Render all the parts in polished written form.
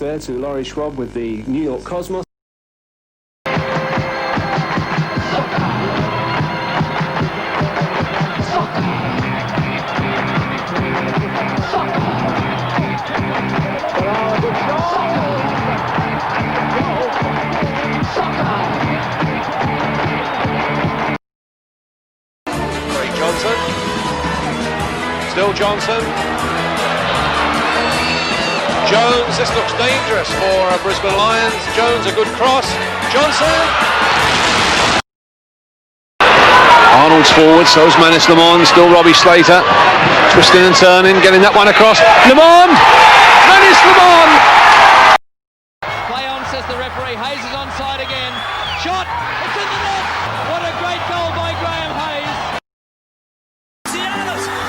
There to Laurie Schwab with the New York Cosmos. Johnson. Still Johnson. Jones, this looks dangerous for Brisbane Lions. Jones, a good cross. Johnson. Arnold's forward, so's Manus Lamond, still Robbie Slater. Twisting and turning, getting that one across. Lamond! Manus Lamond! Play on, says the referee. Hayes is onside again. Shot! It's in the net! What a great goal by Graham Hayes!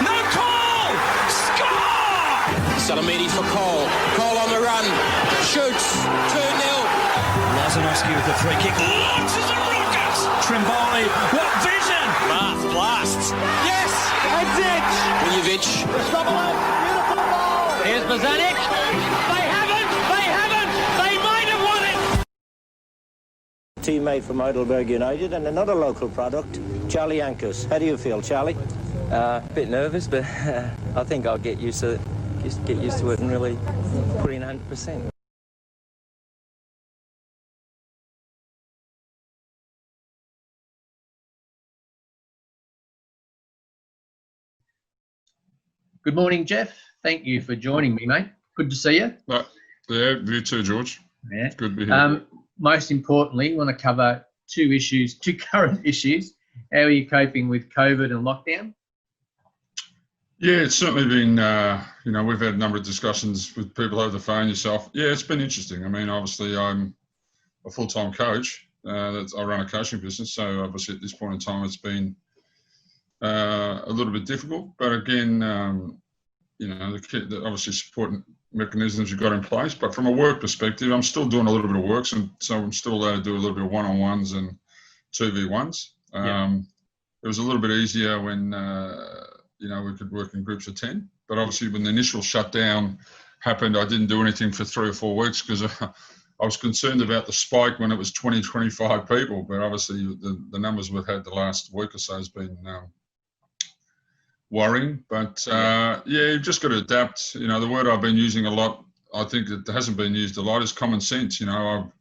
No call! Score! Salamidi for Cole. Cole on the run. Shoots. 2-0. Lazanovsky with the free kick. Launches a rocket! Trimboli. What vision! Blasts. Yes! That's it! Vujovic. Beautiful goal! Here's Bozanic. They haven't! They might have won it! Teammate from Heidelberg United and another local product, Charlie Yankos. How do you feel, Charlie? A bit nervous, but I think I'll get used to it and really put in 100%. Good morning, Jeff. Thank you for joining me, mate. Good to see you. Yeah, you too, George. Yeah. It's good to be here. Most importantly, we want to cover two current issues. How are you coping with COVID and lockdown? Yeah, it's certainly been, we've had a number of discussions with people over the phone, yourself. Yeah, it's been interesting. I mean, obviously, I'm a full-time coach. I run a coaching business. So, obviously, at this point in time, it's been a little bit difficult. But again, the obviously supporting mechanisms you've got in place. But from a work perspective, I'm still doing a little bit of work. So I'm still allowed to do a little bit of one-on-ones and 2v1s. It was a little bit easier when, we could work in groups of 10. But obviously, when the initial shutdown happened, I didn't do anything for 3 or 4 weeks because I was concerned about the spike when it was 20, 25 people. But obviously, the numbers we've had the last week or so has been worrying. But, you've just got to adapt. The word I've been using a lot, I think it hasn't been used a lot, is common sense. I'm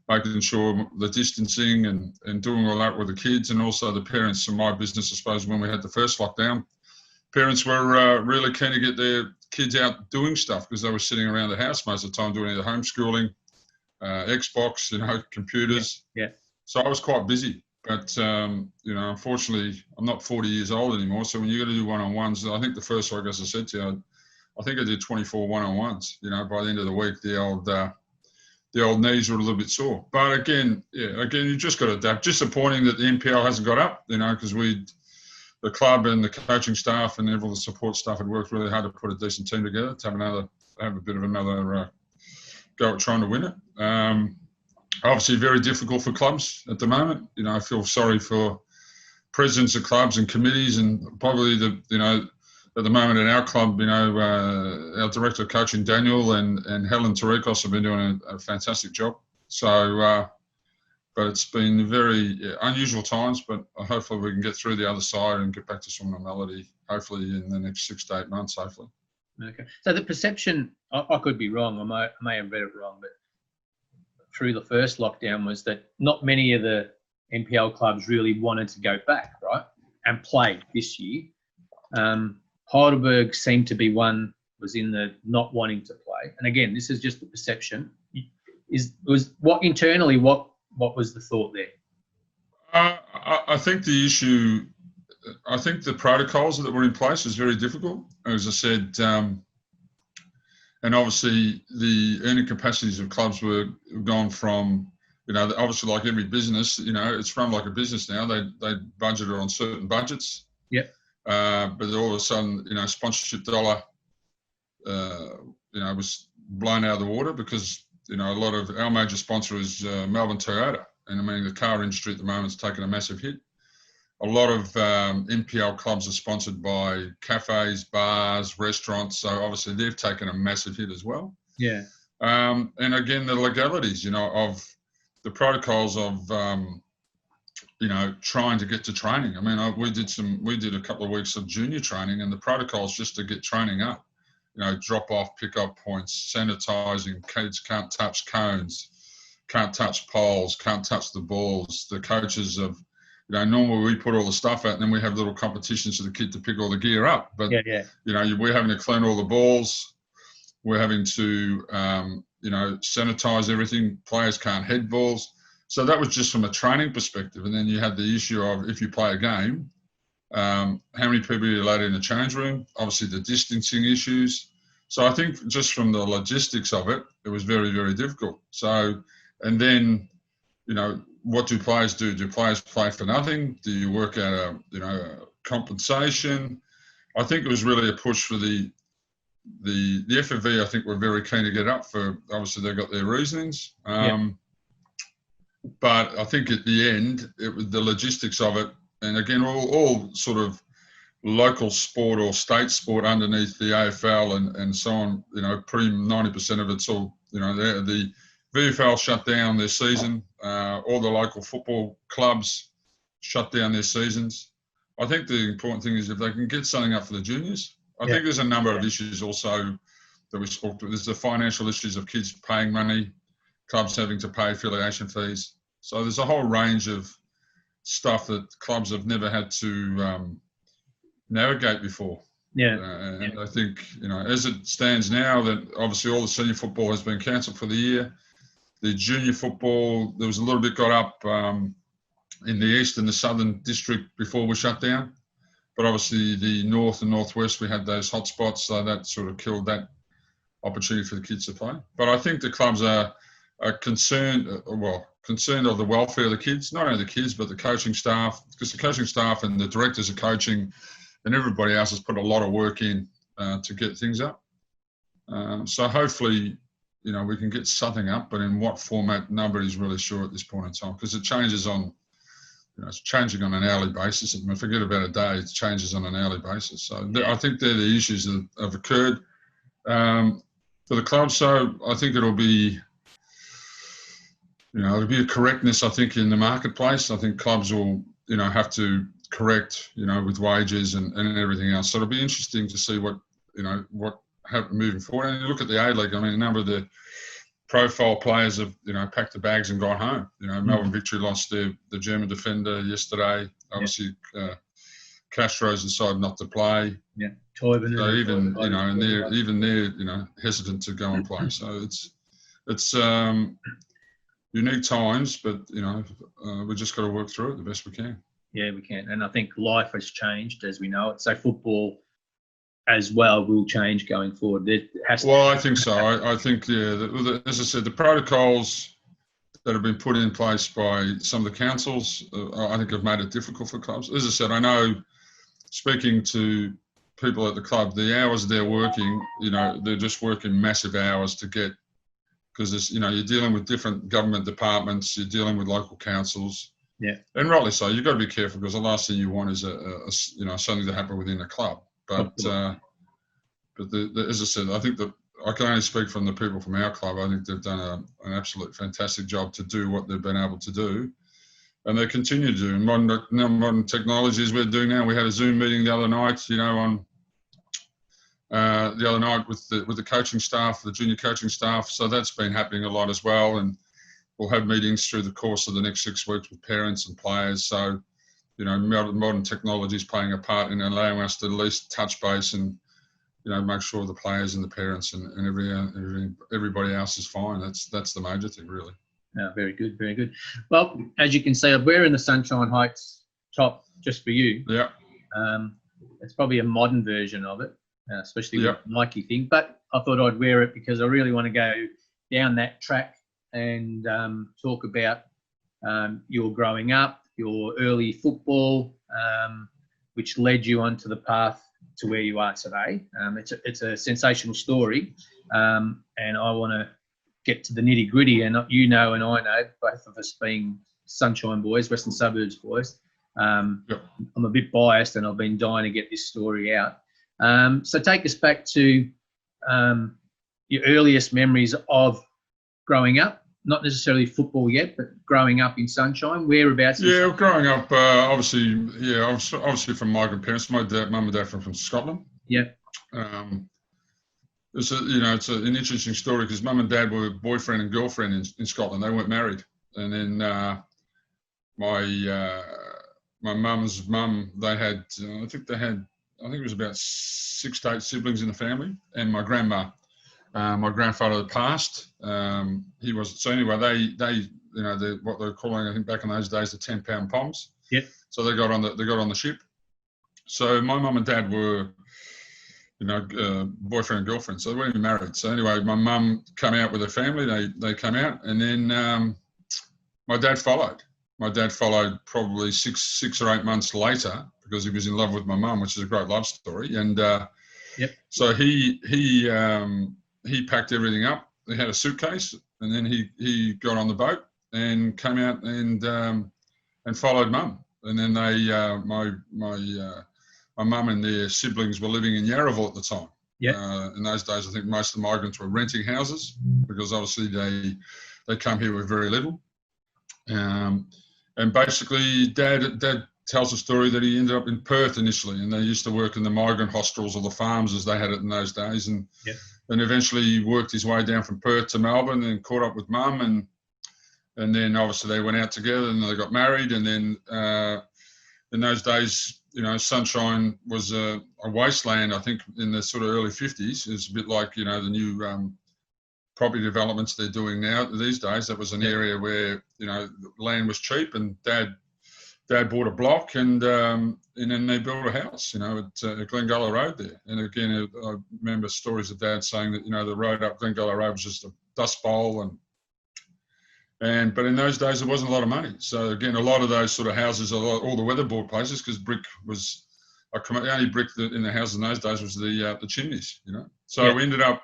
making sure the distancing and doing all that with the kids and also the parents in my business, I suppose, when we had the first lockdown. Parents were really keen to get their kids out doing stuff because they were sitting around the house most of the time doing either homeschooling, Xbox, computers. Yeah. So I was quite busy. But, unfortunately, I'm not 40 years old anymore. So when you got to do one-on-ones, I think the first week, as I said to you, I think I did 24 one-on-ones. By the end of the week, the old knees were a little bit sore. But again, you just got to adapt. Disappointing that the NPL hasn't got up, because the club and the coaching staff and all the support staff had worked really hard to put a decent team together to have a bit of another go at trying to win it. Obviously, very difficult for clubs at the moment. I feel sorry for presidents of clubs and committees, and probably at the moment at our club, our director of coaching Daniel and Helen Tarikos have been doing a fantastic job. So, but it's been very unusual times. But hopefully we can get through the other side and get back to some normality. Hopefully in the next 6 to 8 months. Hopefully. Okay. So the perception, I could be wrong. I may have read it wrong, but through the first lockdown was that not many of the NPL clubs really wanted to go back, right, and play this year. Heidelberg seemed to be one, was in the not wanting to play. And again, this is just the perception. What was the thought there? I think the issue, I think the protocols that were in place was very difficult. As I said, and obviously the earning capacities of clubs were gone from, obviously like every business, it's run like a business now. They budgeted on certain budgets. Yep. But all of a sudden, sponsorship dollar, was blown out of the water because, a lot of our major sponsor is Melbourne Toyota. And I mean, the car industry at the moment has taken a massive hit. A lot of NPL clubs are sponsored by cafes, bars, restaurants. So obviously they've taken a massive hit as well. Yeah. And again, the legalities, of the protocols of, trying to get to training. I mean, we did a couple of weeks of junior training, and the protocols just to get training up, drop off, pick up points, sanitising, kids can't touch cones, can't touch poles, can't touch the balls. The coaches have, normally we put all the stuff out and then we have little competitions for the kid to pick all the gear up. But, we're having to clean all the balls. We're having to, sanitise everything. Players can't head balls. So that was just from a training perspective. And then you had the issue of, if you play a game, how many people are you allowed in the change room? Obviously the distancing issues. So I think just from the logistics of it, it was very, very difficult. So, and then, what do players do? Do players play for nothing? Do you work out a compensation? I think it was really a push for the FFV. I think were very keen to get up for, obviously they got their reasonings. But I think at the end, it was the logistics of it. And again, all sort of local sport or state sport underneath the AFL and so on, pretty 90% of it's all, the VFL shut down their season. All the local football clubs shut down their seasons. I think the important thing is if they can get something up for the juniors. I think there's a number of issues also that we spoke to. There's the financial issues of kids paying money, clubs having to pay affiliation fees. So there's a whole range of stuff that clubs have never had to navigate before. And I think, as it stands now, that obviously all the senior football has been cancelled for the year. The junior football, there was a little bit got up in the east and the southern district before we shut down. But obviously the north and northwest, we had those hot spots, so that sort of killed that opportunity for the kids to play. But I think the clubs are concerned of the welfare of the kids, not only the kids, but the coaching staff, because the coaching staff and the directors of coaching and everybody else has put a lot of work in to get things up. So hopefully, we can get something up, but in what format, nobody's really sure at this point in time, because it changes on, it's changing on an hourly basis. And forget about a day, it changes on an hourly basis. So I think they're the issues that have occurred for the club. So I think it'll be, it'll be a correctness, I think, in the marketplace. I think clubs will, have to correct, with wages and everything else. So it'll be interesting to see what happens moving forward. And you look at the A-League, I mean, a number of the profile players have, packed the bags and gone home. Melbourne Victory lost the German defender yesterday. Obviously, Castro's decided not to play. Toivonen. So even they're hesitant to go and play. So it's unique times, but we just got to work through it the best we can. Yeah, we can. And I think life has changed as we know it. So football as well will change going forward. I think so. I think, as I said, the protocols that have been put in place by some of the councils, I think have made it difficult for clubs. As I said, I know, speaking to people at the club, the hours they're working, they're just working massive hours to get, because you're dealing with different government departments, you're dealing with local councils. Yeah. And rightly so. You've got to be careful, because the last thing you want is something to happen within a club. But as I said, I think that I can only speak from the people from our club. I think they've done an absolute fantastic job to do what they've been able to do, and they continue to do. Modern technologies we're doing now. We had a Zoom meeting the other night, on the other night with the coaching staff, the junior coaching staff. So that's been happening a lot as well, and we'll have meetings through the course of the next 6 weeks with parents and players. So, modern technology is playing a part in allowing us to at least touch base and, make sure the players and the parents and everybody else is fine. That's the major thing, really. No, very good, very good. Well, as you can see, I'm wearing the Sunshine Heights top just for you. Yeah. It's probably a modern version of it, especially with the Nike thing. But I thought I'd wear it because I really want to go down that track and talk about your growing up, your early football, which led you onto the path to where you are today. It's a sensational story, and I want to get to the nitty gritty. And and I know, both of us being Sunshine boys, Western Suburbs boys, I'm a bit biased, and I've been dying to get this story out. So take us back to your earliest memories of growing up? Not necessarily football yet, but growing up in Sunshine. Whereabouts? Yeah, growing up, obviously from migrant parents. My mum and dad from Scotland. Yeah. It's an interesting story because mum and dad were boyfriend and girlfriend in Scotland. They weren't married, and then my mum's mum, they had I think it was about 6 to 8 siblings in the family, and my grandma. My grandfather had passed. He was so anyway. They what they're calling, I think back in those days, the 10-pound poms. Yeah. So they got on the ship. So my mum and dad were, boyfriend and girlfriend. So they weren't even married. So anyway, my mum came out with her family. They came out, and then my dad followed. My dad followed probably six or 8 months later because he was in love with my mum, which is a great love story. And so he packed everything up. He had a suitcase, and then he got on the boat and came out and followed mum. And then my mum and their siblings were living in Yarraville at the time. Yeah. In those days, I think most of the migrants were renting houses because obviously they come here with very little. And basically, Dad tells a story that he ended up in Perth initially, and they used to work in the migrant hostels or the farms as they had it in those days, and eventually he worked his way down from Perth to Melbourne and caught up with mum, and then obviously they went out together and they got married, and then in those days, Sunshine was a wasteland. I think in the sort of early 50s, it's a bit like the new property developments they're doing now these days. That was an area where land was cheap, and Dad bought a block, and then they built a house, at Glengullah Road there. And again, I remember stories of Dad saying that the road up Glengullah Road was just a dust bowl, but in those days there wasn't a lot of money. So again, a lot of those sort of houses, all the weatherboard places, because brick was the only brick in the houses in those days was the chimneys, So we ended up.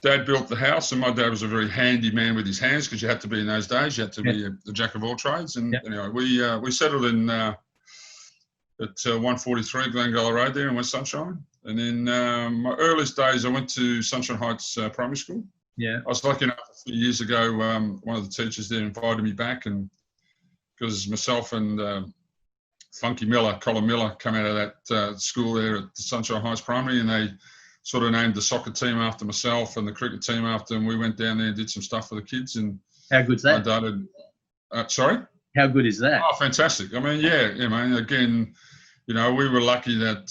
Dad built the house, and my dad was a very handy man with his hands because you had to be in those days. You had to be a jack of all trades. And anyway, we settled in at 143 Glengullah Road there in West Sunshine. And then my earliest days, I went to Sunshine Heights Primary School. Yeah. I was lucky enough a few years ago, one of the teachers there invited me back, and because myself and Funky Miller, Colin Miller, come out of that school there at the Sunshine Heights Primary, and they sort of named the soccer team after myself and the cricket team after, and we went down there and did some stuff for the kids. And how good's that? Sorry? How good is that? Oh, fantastic. I mean, man. Again, we were lucky that,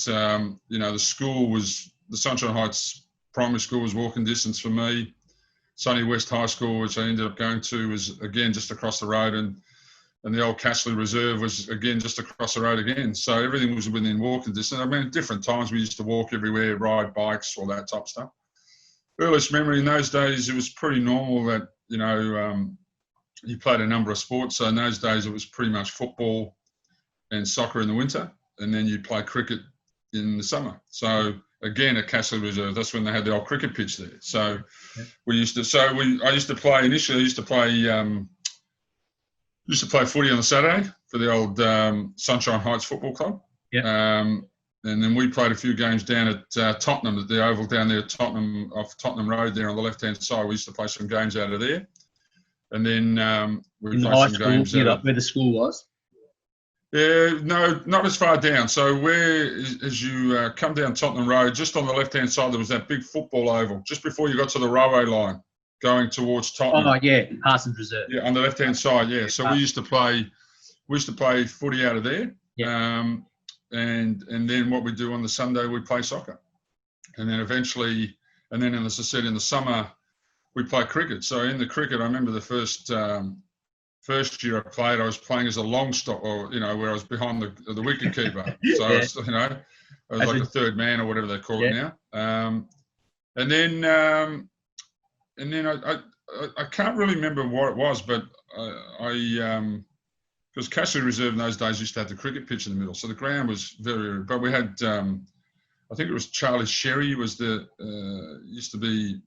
the school was, the Sunshine Heights Primary School was walking distance for me. Sunny West High School, which I ended up going to, was, again, just across the road. And the old Castley Reserve was, again, just across the road again. So everything was within walking distance. I mean, at different times we used to walk everywhere, ride bikes, all that type of stuff. Earliest memory in those days, it was pretty normal that, you played a number of sports. So in those days, it was pretty much football and soccer in the winter. And then you'd play cricket in the summer. So again, at Castley Reserve, that's when they had the old cricket pitch there. So I used to play footy on the Saturday for the old Sunshine Heights Football Club. Yeah. And then we played a few games down at Tottenham, at the Oval down there at Tottenham, off Tottenham Road there on the left-hand side. We used to play some games out of there. And then we played some games out where the school was? Yeah, no, not as far down. So as you come down Tottenham Road, just on the left-hand side, there was that big football oval, just before you got to the railway line, going towards Tottenham. Oh yeah, Parsons Reserve. Yeah, on the left-hand side. Yeah. So we used to play footy out of there. Yeah. And then what we do on the Sunday, we play soccer, and then eventually, and then as I said, in the summer, we play cricket. So in the cricket, I remember the first year I played, I was playing as a long stop, or where I was behind the wicket keeper. So I was, I was like a third man or whatever they call it now. And then I can't really remember what it was, but because Castley Reserve in those days used to have the cricket pitch in the middle, so the ground was very. But we had, I think it was Charlie Sherry was the used to be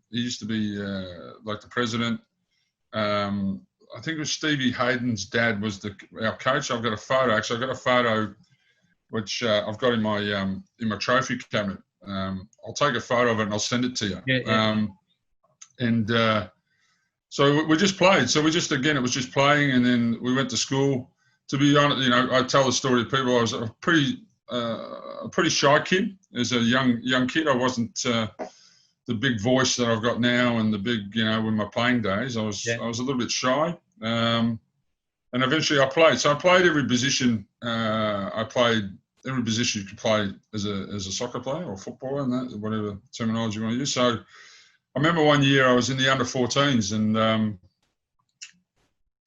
like the president. I think it was Stevie Hayden's dad was our coach. I've got a photo. Actually, I've got a photo which I've got in my trophy cabinet. I'll take a photo of it and I'll send it to you. Yeah. And so we just played. So it was just playing, and then we went to school. To be honest, I tell the story to people. I was a pretty shy kid as a young kid. I wasn't the big voice that I've got now, and the big, with my playing days. I was a little bit shy, and eventually I played. So I played every position. I played every position you could play as a soccer player or footballer, and that, whatever terminology you want to use. So I remember one year I was in the under-14s, and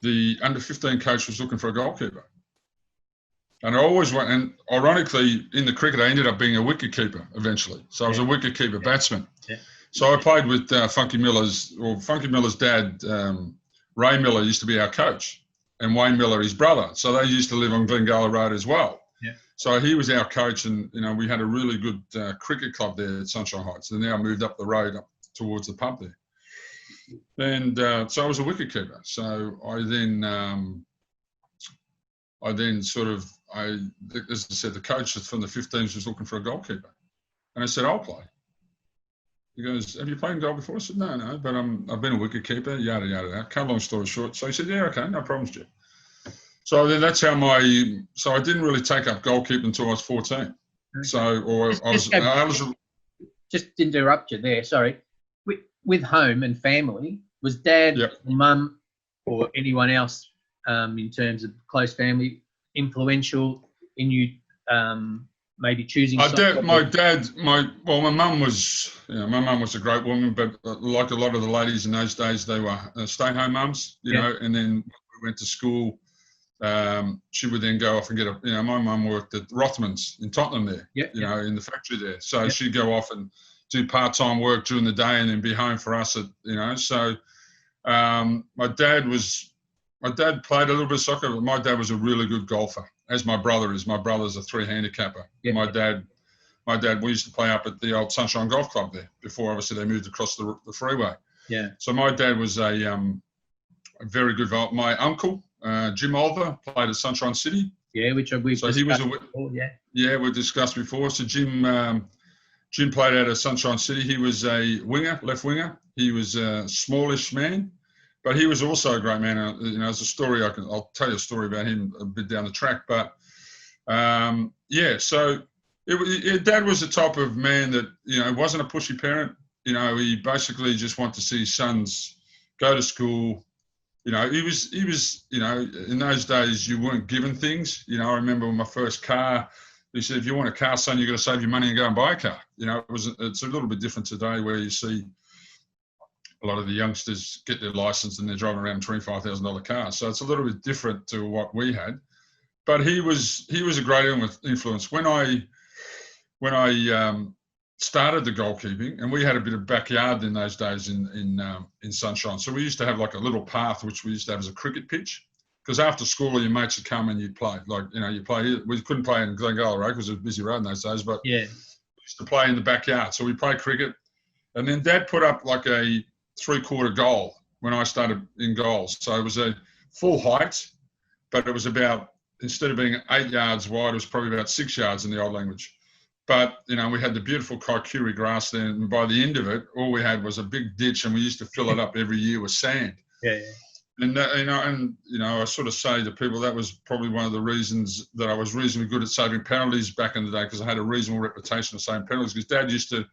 the under-15 coach was looking for a goalkeeper. And I always went, and ironically, in the cricket, I ended up being a wicket-keeper eventually. So I was a wicket-keeper batsman. Yeah. So I played with Funky Miller's dad, Ray Miller, used to be our coach, and Wayne Miller, his brother. So they used to live on Glengala Road as well. Yeah. So he was our coach, and, we had a really good cricket club there at Sunshine Heights. They now moved up the road up towards the pub there. And so I was a wicketkeeper. So I then as I said, the coach from the 15s was looking for a goalkeeper. And I said, I'll play. He goes, have you played in goal before? I said, no, but I've been a wicketkeeper, yada, yada, yada. Cut a long story short. So he said, yeah, okay, no problems, Jeff. So then that's how so I didn't really take up goalkeeping until I was 14. Okay. So, just interrupt you there, sorry. With home and family, was dad, mum, or anyone else in terms of close family influential in you maybe choosing? My mum was, my mum was a great woman, but like a lot of the ladies in those days, they were stay-home mums, and then we went to school. She would then go off and get my mum worked at Rothmans in Tottenham there, in the factory there. So she'd go off and do part-time work during the day and then be home for us so my dad played a little bit of soccer, but my dad was a really good golfer, as my brother is. My brother's a 3 handicapper. Yeah. My dad, we used to play up at the old Sunshine Golf Club there before obviously they moved across the freeway. Yeah. So my dad was a very good golfer. My uncle, Jim Olver, played at Sunshine City. Yeah, which we've discussed before, Yeah, we discussed before. So Jim played out of Sunshine City. He was a winger, left winger. He was a smallish man, but he was also a great man. It's a story I'll tell you a story about him a bit down the track. But so Dad was the type of man that wasn't a pushy parent. He basically just wanted to see his sons go to school. He was in those days you weren't given things. I remember my first car. He said, if you want a car, son, you've got to save your money and go and buy a car. It's a little bit different today where you see a lot of the youngsters get their license and they're driving around $25,000 cars. So it's a little bit different to what we had. But he was a great influence. When I started the goalkeeping, and we had a bit of backyard in those days in Sunshine. So we used to have like a little path, which we used to have as a cricket pitch. Because after school, your mates would come and you'd play. You play. We couldn't play in Glengala Road because it was a busy road in those days. But we used to play in the backyard. So we played cricket, and then Dad put up like a 3/4 goal when I started in goals. So it was a full height, but it was about, instead of being 8 yards wide, it was probably about 6 yards in the old language. But we had the beautiful Kaikuri grass there, and by the end of it, all we had was a big ditch, and we used to fill it up every year with sand. Yeah. And I sort of say to people that was probably one of the reasons that I was reasonably good at saving penalties back in the day, because I had a reasonable reputation of saving penalties. Because Dad used to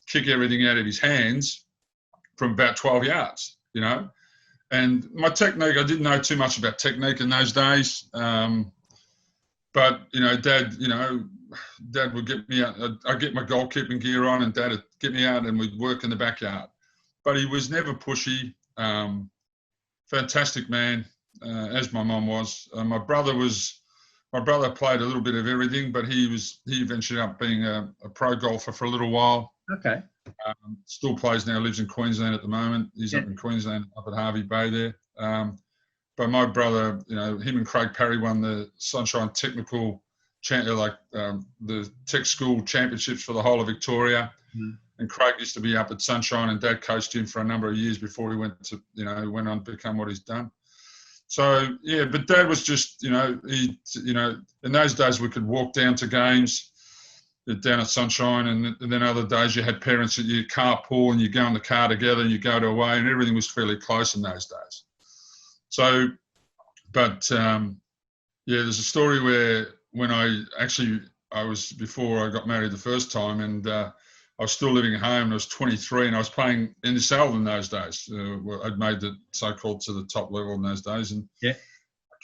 kick everything out of his hands from about 12 yards, And my technique, I didn't know too much about technique in those days, but Dad would get me out. I'd get my goalkeeping gear on, and Dad would get me out, and we'd work in the backyard. But he was never pushy. Fantastic man, as my mum was. My brother played a little bit of everything, but he eventually ended up being a pro golfer for a little while. Okay. Still plays now, lives in Queensland at the moment. He's up in Queensland, up at Harvey Bay there. But my brother, him and Craig Parry won the Sunshine Technical, the Tech School Championships for the whole of Victoria. Mm. And Craig used to be up at Sunshine, and Dad coached him for a number of years before he went on to become what he's done. So, but Dad was just, in those days we could walk down to games. down at Sunshine, and then other days you had parents that you carpool and you go in the car together and you go to away, and everything was fairly close in those days. So, but there's a story where when I was before I got married the first time, and I was still living at home. I was 23, and I was playing in the Salve in those days. I'd made the so-called to the top level in those days, and I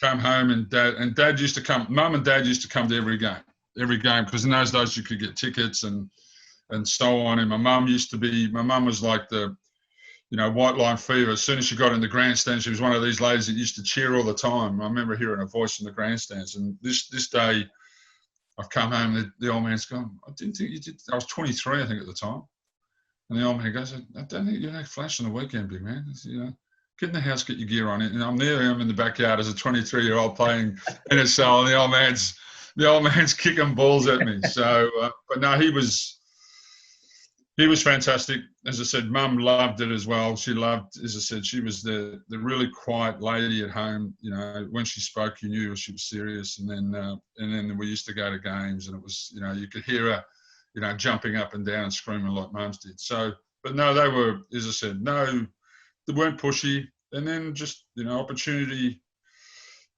came home, and Dad used to come. Mum and Dad used to come to every game, because in those days you could get tickets and so on. And my mum was like the, white line fever. As soon as she got in the grandstand, she was one of these ladies that used to cheer all the time. I remember hearing her voice in the grandstands. And this day, I've come home, and the old man's gone, I didn't think you did. I was 23, I think, at the time. And the old man goes, I don't think you're no flash on the weekend, big man. Said, get in the house, get your gear on it. And I'm in the backyard as a 23-year-old playing NSL, and the old man's kicking balls at me. So, but no, he was fantastic. As I said, Mum loved it as well. She loved, as I said, she was the really quiet lady at home. When she spoke, you knew she was serious. And then we used to go to games, and it was, you could hear her, jumping up and down and screaming like mums did. So, but no, they were, as I said, no, they weren't pushy. And then just,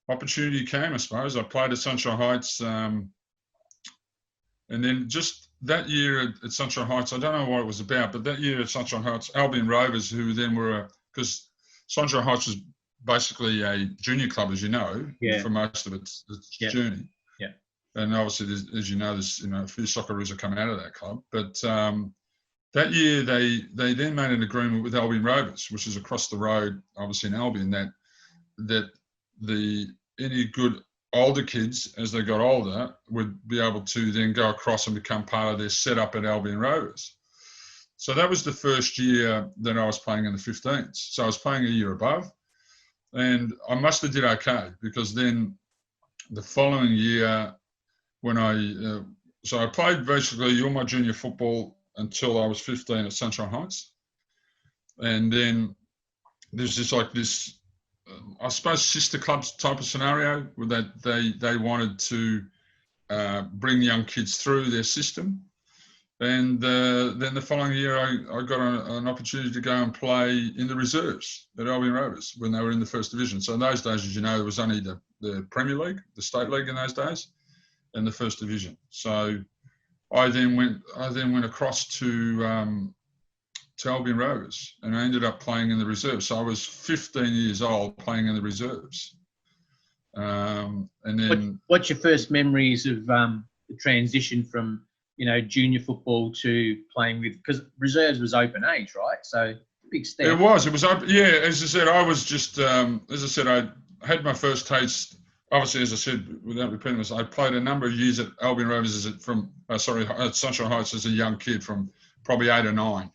opportunity came, I suppose. I played at Sunshine Heights, and then just that year at Sunshine Heights, I don't know what it was about, but that year at Sunshine Heights, Albion Rovers, who then were, because Sunshine Heights was basically a junior club, as you know, for most of its journey. Yeah. And obviously, as you know, there's a few Socceroos have come out of that club. But that year, they then made an agreement with Albion Rovers, which is across the road, obviously in Albion, that any good older kids, as they got older, would be able to then go across and become part of their setup at Albion Rovers. So that was the first year that I was playing in the 15s. So I was playing a year above, and I must have did okay, because then the following year, when I played basically all my junior football until I was 15 at Sunshine Heights, and then there's this I suppose sister clubs type of scenario where they wanted to bring young kids through their system, and then the following year I got an opportunity to go and play in the reserves at Albion Rovers when they were in the first division. So in those days, as you know, there was only the Premier League, the State League in those days, and the first division. So I then went across to Albion Rovers, and I ended up playing in the reserves. So I was 15 years old playing in the reserves. And then, what's your first memories of the transition from junior football to playing with, because reserves was open age, right? So big step. It was open. Yeah, as I said, I was just I had my first taste. Obviously, as I said, without repeating this, I played a number of years at Albion Rovers at Sunshine Heights as a young kid from probably 8 or 9.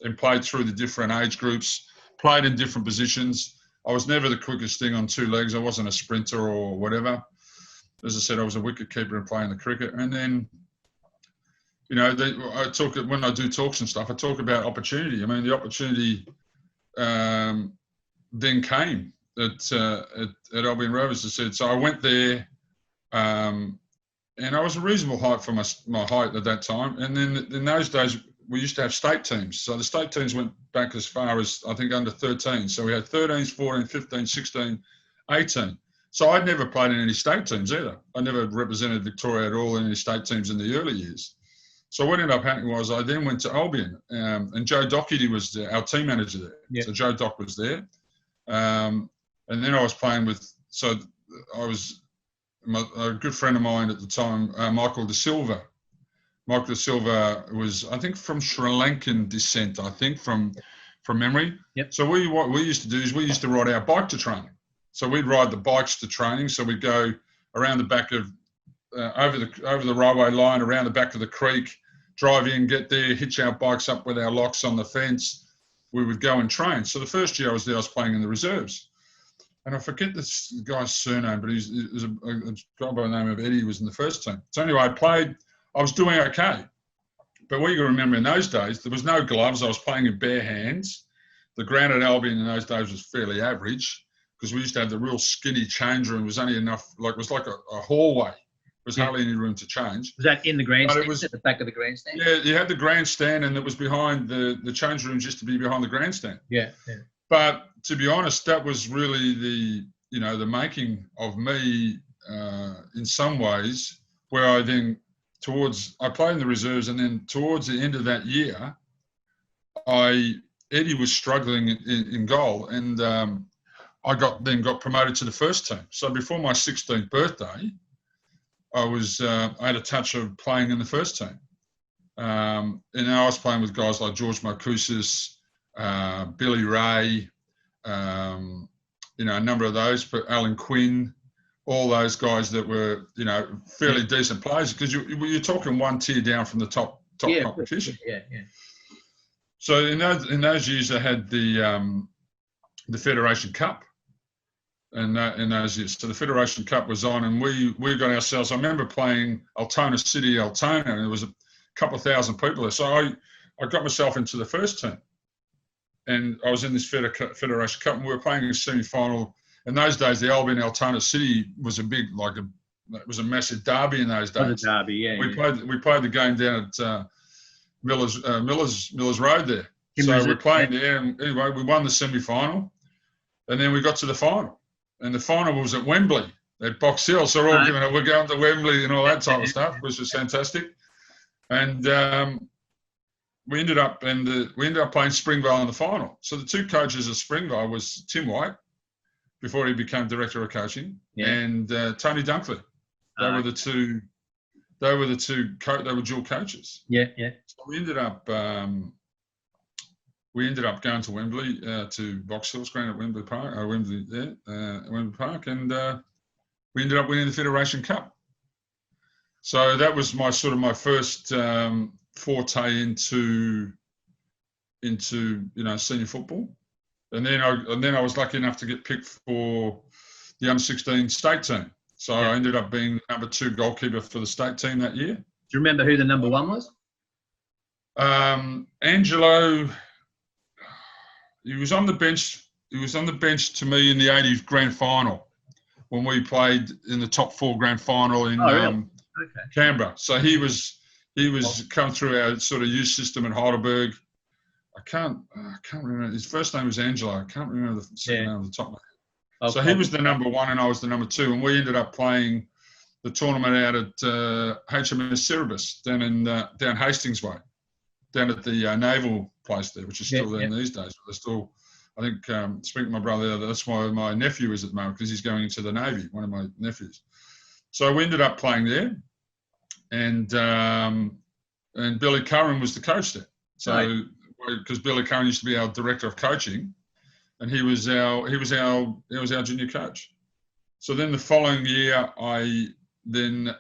And played through the different age groups, played in different positions. I was never the quickest thing on 2 legs. I wasn't a sprinter or whatever. As I said, I was a wicket keeper and playing the cricket. And then, when I do talks and stuff, I talk about opportunity. I mean, the opportunity then came at Albion Rovers, as I said. So I went there, and I was a reasonable height for my height at that time. And then in those days, we used to have state teams. So the state teams went back as far as, I think, under 13. So we had 13s, 14, 15, 16, 18. So I'd never played in any state teams either. I never represented Victoria at all in any state teams in the early years. So what ended up happening was I then went to Albion, and Joe Docherty was our team manager there. Yeah. So Joe Dock was there. And then I was playing with, a good friend of mine at the time, Michael De Silva. Michael De Silva was, I think, from Sri Lankan descent, I think, from memory. Yep. So what we used to do is we used to ride our bike to training. So we'd ride the bikes to training. So we'd go around the back of, over the railway line, around the back of the creek, drive in, get there, hitch our bikes up with our locks on the fence. We would go and train. So the first year I was there, I was playing in the reserves. And I forget this guy's surname, but he was a guy by the name of Eddie, who was in the first team. So anyway, I was doing okay. But what you got to remember, in those days, there was no gloves. I was playing in bare hands. The ground at Albion in those days was fairly average, because we used to have the real skinny change room. It was only enough, it was like a hallway. was hardly any room to change. Was that in the grandstand? It was at the back of the grandstand. Yeah, you had the grandstand, and it was behind the change rooms used to be behind the grandstand. Yeah. But to be honest, that was really the making of me in some ways, where I then I played in the reserves, and then towards the end of that year, Eddie was struggling in goal, and I got promoted to the first team. So before my 16th birthday, I had a touch of playing in the first team. And I was playing with guys like George Marcoussis, Billy Ray, a number of those, but Alan Quinn, all those guys that were, fairly decent players, because you're talking one tier down from the top competition. Yeah. So in those years, I had the Federation Cup. In those years, so the Federation Cup was on, and we got ourselves. I remember playing Altona City, Altona, and there was a couple of thousand people there. So I got myself into the first team, and I was in this Federation Cup, and we were playing a semi-final. In those days, the Albion Altona City was it was a massive derby in those days. The derby, yeah. We played the game down at Millers Road there. So we're playing there, and anyway, we won the semi-final, and then we got to the final. And the final was at Wembley, at Box Hill. So we're going to Wembley and all that type of stuff, which was fantastic. And we ended up playing Springvale in the final. So the two coaches of Springvale was Tim White, before he became director of coaching, and Tony Dunkley. They were the two. They were dual coaches. Yeah. So we ended up going to Wembley, to Box Hills Ground at Wembley Park, Wembley Park, and we ended up winning the Federation Cup. So that was my first forte into senior football, and then I was lucky enough to get picked for the under-16 state team. So I ended up being number 2 goalkeeper for the state team that year. Do you remember who the number 1 was? Angelo. He was on the bench. He was on the bench to me in the '80s grand final when we played in the top 4 grand final in Canberra. So he was come through our sort of youth system in Heidelberg. I can't remember. His first name was Angelo. I can't remember the second name off the top of my head. So he was the number 1 and I was the number 2, and we ended up playing the tournament out at HMS Cerebus down Hastings Way, down at the naval place there, which is still there in these days. But they're still, I think, speaking to my brother, that's why my nephew is at the moment, because he's going into the Navy, one of my nephews. So we ended up playing there, and Billy Curran was the coach there. So because Billy Curran used to be our director of coaching, and he was our junior coach. So then the following year I then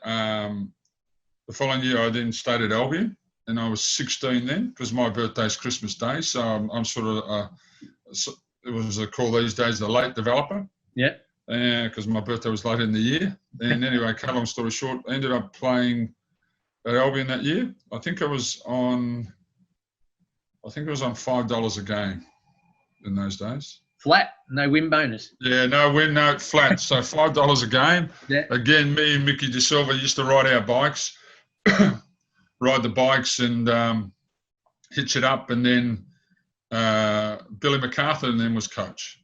stayed at Albion, and I was 16 then, because my birthday's Christmas Day. So I'm sort of it was called these days the late developer. Yeah. Because my birthday was late in the year. And anyway, cut long story short, I ended up playing at Albion that year. I think it was on $5 a game in those days. Flat, no win bonus. Yeah, no win, no flat. So $5 a game. Yeah. Again, me and Mickey De Silva used to ride our bikes, and hitch it up. And then Billy MacArthur then was coach.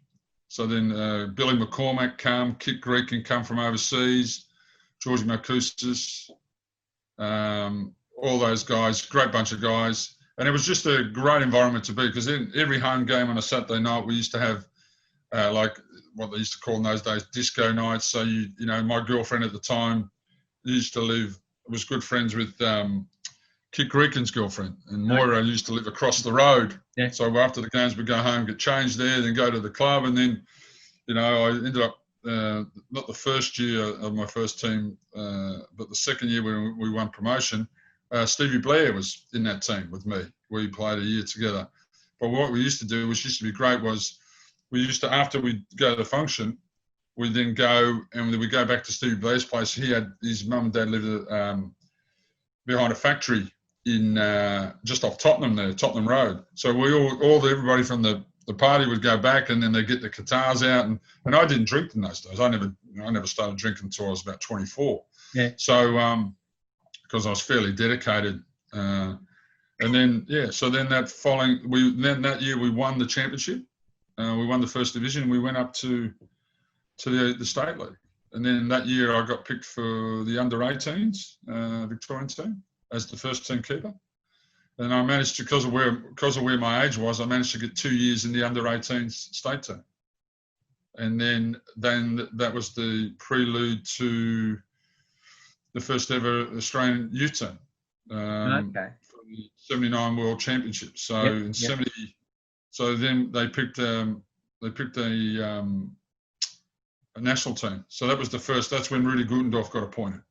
So then Billy McCormack come, Kit Greekin come from overseas, Georgie Marcoussis, all those guys, great bunch of guys. And it was just a great environment to be, because in every home game on a Saturday night, we used to have like what they used to call in those days disco nights. So my girlfriend at the time was good friends with Kit Greekin's girlfriend, and Moira used to live across the road. Yeah. So after the games, we'd go home, get changed there, then go to the club, and then I ended up not the first year of my first team, but the second year when we won promotion. Stevie Blair was in that team with me. We played a year together. But what we used to do, which used to be great, was after we'd go to the function, we'd then go and we'd go back to Stevie Blair's place. His mum and dad lived behind a factory in just off Tottenham there, Tottenham Road. So everybody from the party would go back, and then they'd get the guitars out. And I didn't drink in those days. I never started drinking until I was about 24. Yeah. So because I was fairly dedicated, and then so then that year we won the championship. We won the first division. We went up to the state league, and then that year I got picked for the under-18s Victorian team as the first team keeper. And I managed to, because of where my age was, I managed to get 2 years in the under-18s state team. And then that was the prelude to the first ever Australian youth team for the 79 World Championship. So in 70, so then they picked a national team. So that was the first. That's when Rudy Gutendorf got appointed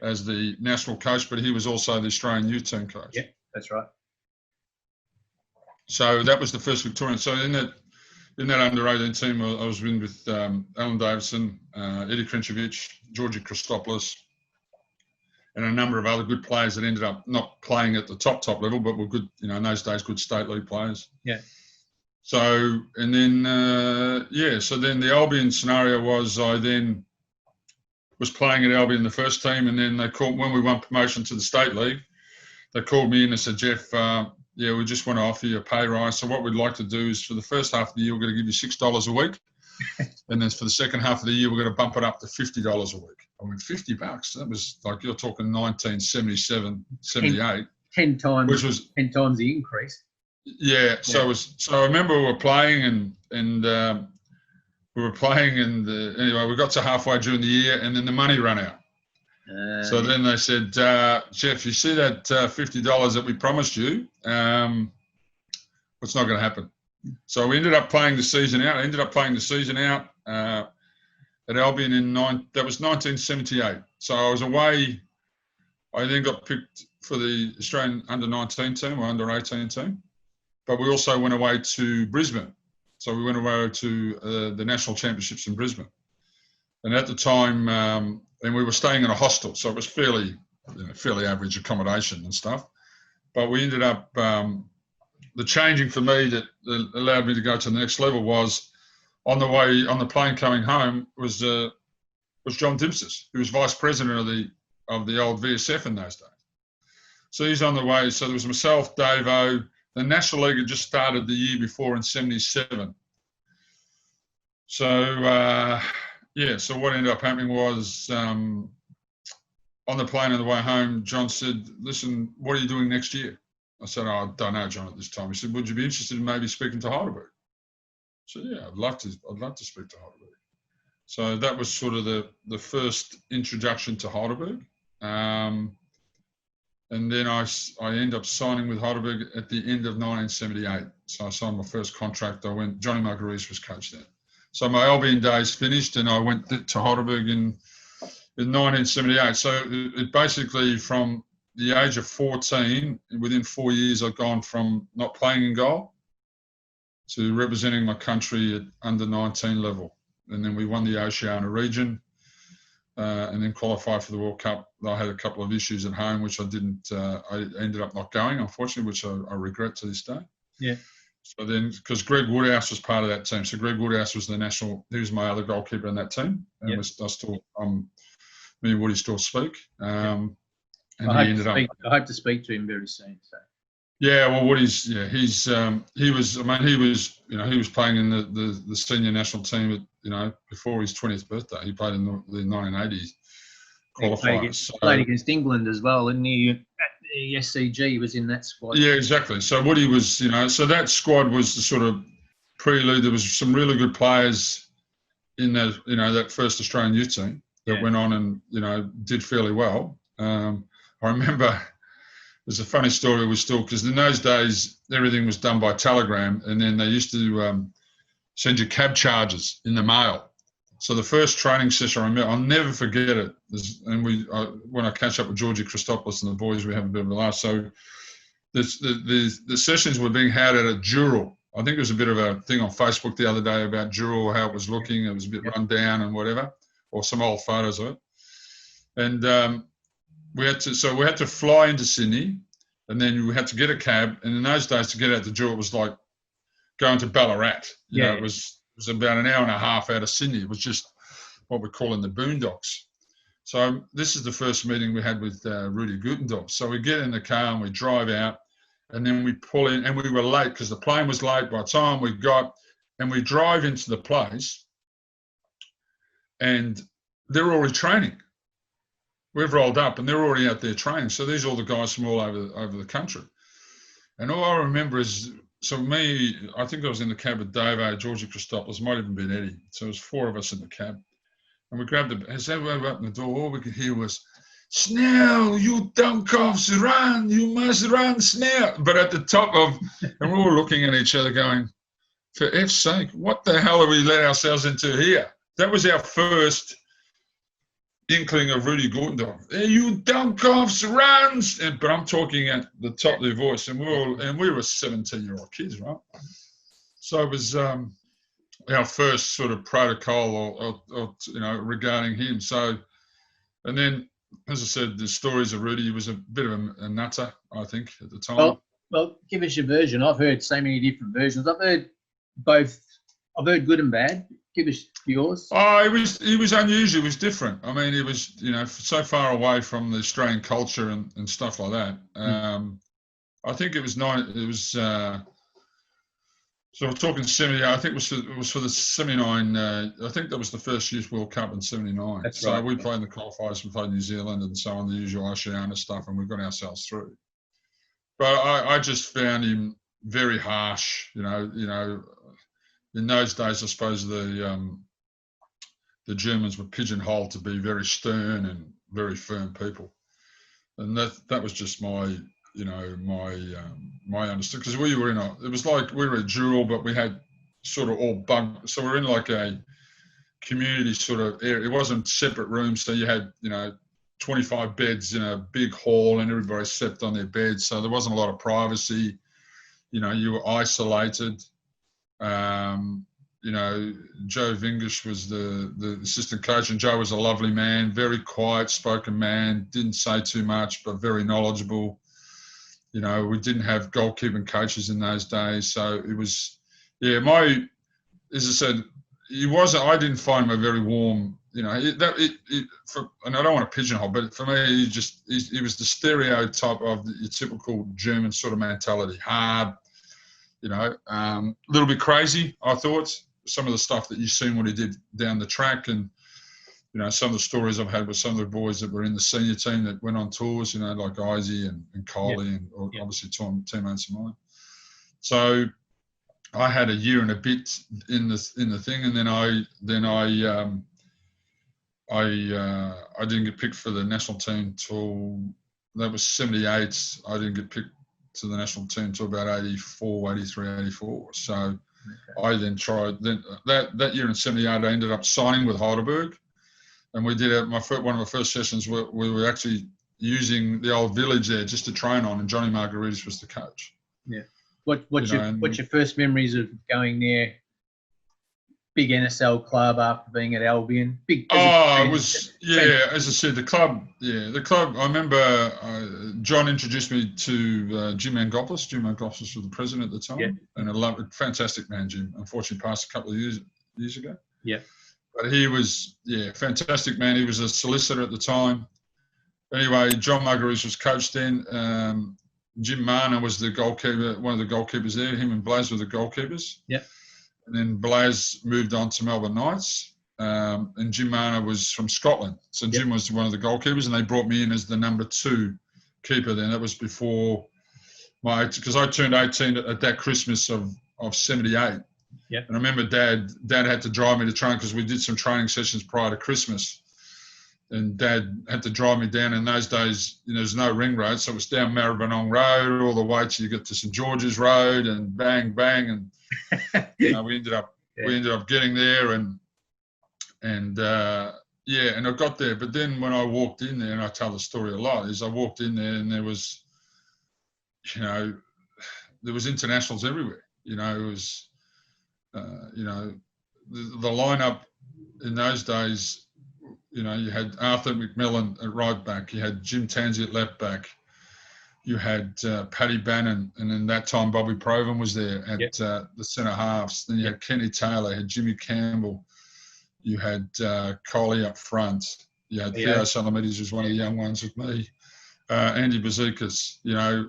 as the national coach, but he was also the Australian youth team coach. Yeah, that's right. So that was the first Victorian. So in that under-18 team, I was in with Alan Davison, Eddie Krinčević, Georgi Christopoulos, and a number of other good players that ended up not playing at the top level, but were good, in those days, good state league players. Yeah. So, and then, so then the Albion scenario was I then was playing at Albion the first team, and then they called, when we won promotion to the state league, they called me in and said, Jeff, we just want to offer you a pay rise. So what we'd like to do is for the first half of the year, we're going to give you $6 a week. And then for the second half of the year, we're going to bump it up to $50 a week. I mean, $50. That was like, you're talking 1977, 78. 10 times, which was 10 times the increase. Yeah. So I remember we were playing and anyway, we got to halfway during the year and then the money ran out. So then they said, Jeff, you see that $50 that we promised you, it's not going to happen. So we ended up playing the season out. I ended up playing the season out at Albion that was 1978. So I was away. I then got picked for the Australian under-19 team or under-18 team. But we also went away to Brisbane. So we went away to the national championships in Brisbane. And at the time, and we were staying in a hostel, so it was fairly average accommodation and stuff. But we ended up, the changing for me that allowed me to go to the next level was on the plane coming home was John Dimtsis, who was vice president of the old VSF in those days. So he's on the way. So there was myself, Davo. The National League had just started the year before in 77. So, so what ended up happening was on the plane on the way home, John said, listen, what are you doing next year? I said, I don't know, John, at this time. He said, would you be interested in maybe speaking to Heidelberg? I said, yeah, I'd love to speak to Heidelberg. So that was sort of the first introduction to Heidelberg. And then I ended up signing with Heidelberg at the end of 1978. So I signed my first contract. Johnny Marguerite was coach there. So my Albion days finished and I went to Heidelberg in 1978. So it basically from the age of 14, within 4 years, I've gone from not playing in goal to representing my country at under 19 level. And then we won the Oceania region. And then qualified for the World Cup. I had a couple of issues at home, which I didn't. I ended up not going, unfortunately, which I regret to this day. Yeah. So then, because Greg Woodhouse was part of that team, so Greg Woodhouse was the national. He was my other goalkeeper in that team, and me and Woody still speak. And I hope to speak to him very soon. So. Yeah, well, Woody's he was playing in the senior national team at before his 20th birthday. He played in the 1980s qualifiers. Played against England as well, and at the SCG he was in that squad. Yeah, exactly. So Woody was, so that squad was the sort of prelude. There was some really good players in that, that first Australian youth team that went on and did fairly well. I remember. There's a funny story because in those days, everything was done by telegram and then they used to send you cab charges in the mail. So the first training session I remember, I'll never forget it. When I catch up with Georgi Christopoulos and the boys, we have a bit of a laugh. So the sessions were being held at a Dural. I think there was a bit of a thing on Facebook the other day about Dural, how it was looking. It was a bit run down and whatever, or some old photos of it. And we had to fly into Sydney, and then we had to get a cab. And in those days, to get out the door, it was like going to Ballarat. It was about an hour and a half out of Sydney. It was just what we call in the boondocks. So this is the first meeting we had with Rudy Gutendorf. So we get in the car and we drive out, and then we pull in, and we were late because the plane was late. By the time we got, and we drive into the place, and they're already training. We've rolled up, and they're already out there training. So these are all the guys from all over the country. And all I remember is, so me, I think I was in the cab with Davo, Georgie Christopoulos, might even been Eddie. So it was 4 of us in the cab. And we grabbed it. As we opened the door, all we could hear was, "Snell, you dumb-coughs, run, you must run, Snell." But at the top of, and we're all looking at each other going, for F's sake, what the hell have we let ourselves into here? That was our first inkling of Rudy Gutendorf. "Hey, you dumb-coughs, run!" But I'm talking at the top of their voice, and we were 17-year-old kids, right? So it was our first sort of protocol or regarding him. So, and then, as I said, the stories of Rudy, he was a bit of a nutter, I think, at the time. Well, give us your version. I've heard so many different versions. I've heard both. I've heard good and bad. Give us yours. Oh, he was unusual. He was different. I mean, he was, so far away from the Australian culture and stuff like that. I think it was so we're talking 70. I think it was for the 79. I think that was the first Youth World Cup in 79. That's so right. We played in the qualifiers, we played New Zealand and so on, the usual Oceania stuff, and we got ourselves through. But I just found him very harsh. In those days, I suppose the Germans were pigeonholed to be very stern and very firm people, and that was just my understanding, because we were it was like we were a duel, but we had sort of all so we're in like a community sort of area. It wasn't separate rooms, so you had 25 beds in a big hall, and everybody slept on their beds, so there wasn't a lot of privacy. You were isolated. Joe Vingish was the assistant coach, and Joe was a lovely man, very quiet spoken man, didn't say too much, but very knowledgeable. We didn't have goalkeeping coaches in those days. So it was, as I said, I didn't find him a very warm, and I don't want to pigeonhole, but for me, he was the stereotype of your typical German sort of mentality, hard, a little bit crazy, I thought, some of the stuff that you've seen what he did down the track, and some of the stories I've had with some of the boys that were in the senior team that went on tours, like Izzy and Coley, and obviously teammates of mine. So I had a year and a bit in the thing, and then I didn't get picked for the national team till that was 78. I didn't get picked to the national team until about 84, 83, 84. So I then tried. Then that year in 78, I ended up signing with Heidelberg. And we did one of my first sessions where we were actually using the old village there just to train on, and Johnny Margaritis was the coach. Yeah. What's your first memories of going there? Big NSL club after being at Albion. As I said, the club. I remember John introduced me to Jim Angopoulos. Jim Angopoulos was the president at the time, and a fantastic man, Jim. Unfortunately, passed a couple of years ago. Yeah. But he was, fantastic man. He was a solicitor at the time. Anyway, John Margaritis was coach then. Jim Marner was the goalkeeper, one of the goalkeepers there. Him and Blaze were the goalkeepers. Yeah. And then Blaze moved on to Melbourne Knights. And Jim Marner was from Scotland. So Jim was one of the goalkeepers, and they brought me in as the number 2 keeper then. That was before because I turned 18 at that Christmas of 78. Yeah. And I remember Dad had to drive me to train because we did some training sessions prior to Christmas. And Dad had to drive me down. In those days, there's no ring road, so it was down Maribyrnong Road all the way till you get to St George's Road, and bang, and we ended up getting there, and I got there. But then when I walked in there, and I tell the story a lot, is I walked in there and there was, there was internationals everywhere. It was. The lineup in those days, you had Arthur McMillan at right back, you had Jim Tansey at left back, you had Paddy Bannon, and in that time Bobby Provan was there at the centre halves. Then you had Kenny Taylor, you had Jimmy Campbell, you had Coley up front, You know, Theo Salamides was one of the young ones with me. Andy Bazikas, you know,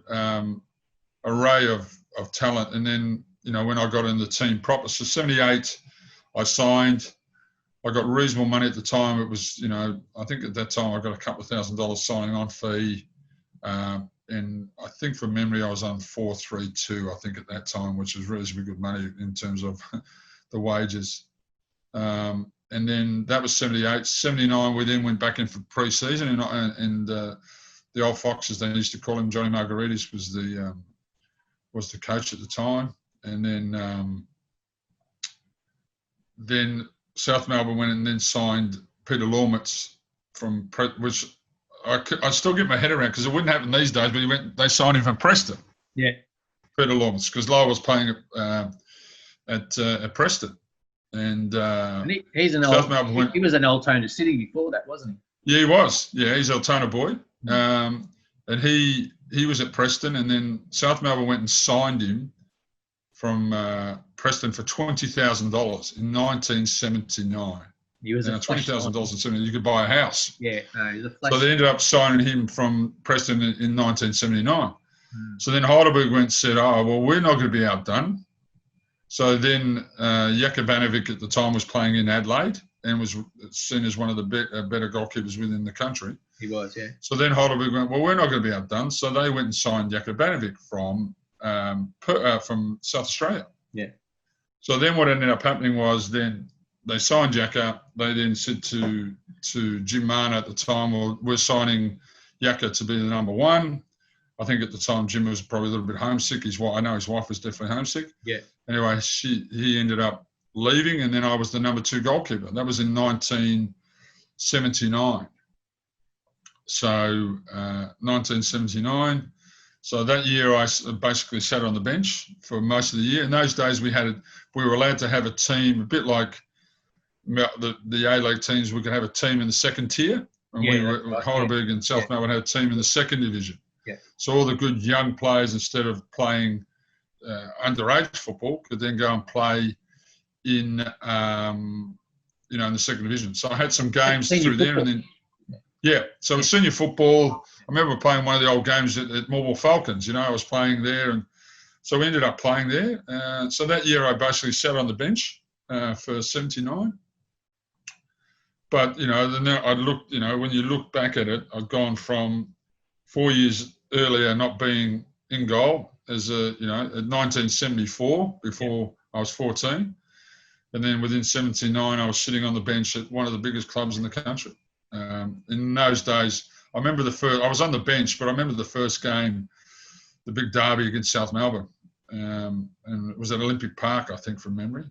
array of talent. And then, you know, when I got in the team proper, so 78, I signed. I got reasonable money at the time. It was, you know, I think at that time I got a couple of $1,000 signing on fee. And I think from memory, I was on 432, I think at that time, which was reasonably good money in terms of the wages. And then that was 78. 79, we then went back in for pre-season, and the old Foxes, they used to call him, Johnny Margaritis was the coach at the time. And then South Melbourne went and then signed Peter Lormitz from which I still get my head around because it wouldn't happen these days. But they signed him from Preston. Yeah, Peter Lormitz, because Lowe was playing at Preston, and he's an South old. He was an Altona City before that, wasn't he? Yeah, he was. Yeah, he's Altona boy, and he was at Preston, and then South Melbourne went and signed him from Preston for $20,000 in 1979. He was $20,000 in 70. You could buy a house. Yeah, no, he's a flash. So they ended up signing him from Preston in 1979. So then Heidelberg went and said, "Oh, well, we're not going to be outdone." So then Jakubanovic at the time was playing in Adelaide and was seen as one of the better goalkeepers within the country. He was, yeah. So then Heidelberg went, "Well, we're not going to be outdone." So they went and signed Jakubanovic from South Australia. Yeah. So then what ended up happening was then they signed Jacka. They then said to Jim Marner at the time, "Well, we're signing Jacka to be the number one." I think at the time Jim was probably a little bit homesick. I know his wife was definitely homesick. Yeah. Anyway, he ended up leaving, and then I was the number 2 goalkeeper. That was in 1979. So 1979. So that year I basically sat on the bench for most of the year. In those days we were allowed to have a team, a bit like the A-League teams. We could have a team in the second tier, and Heidelberg and South Melbourne had a team in the second division. Yeah. So all the good young players, instead of playing underage football, could then go and play in in the second division. So I had some games through there, and then so senior football. I remember playing one of the old games at Melbourne Falcons. I was playing there, and so we ended up playing there. So that year I basically sat on the bench for 79. But then I looked. When you look back at it, I'd gone from 4 years earlier not being in goal as at 1974 before I was 14, and then within 79 I was sitting on the bench at one of the biggest clubs in the country. In those days, I remember I was on the bench, but I remember the first game, the big derby against South Melbourne, and it was at Olympic Park, I think, from memory.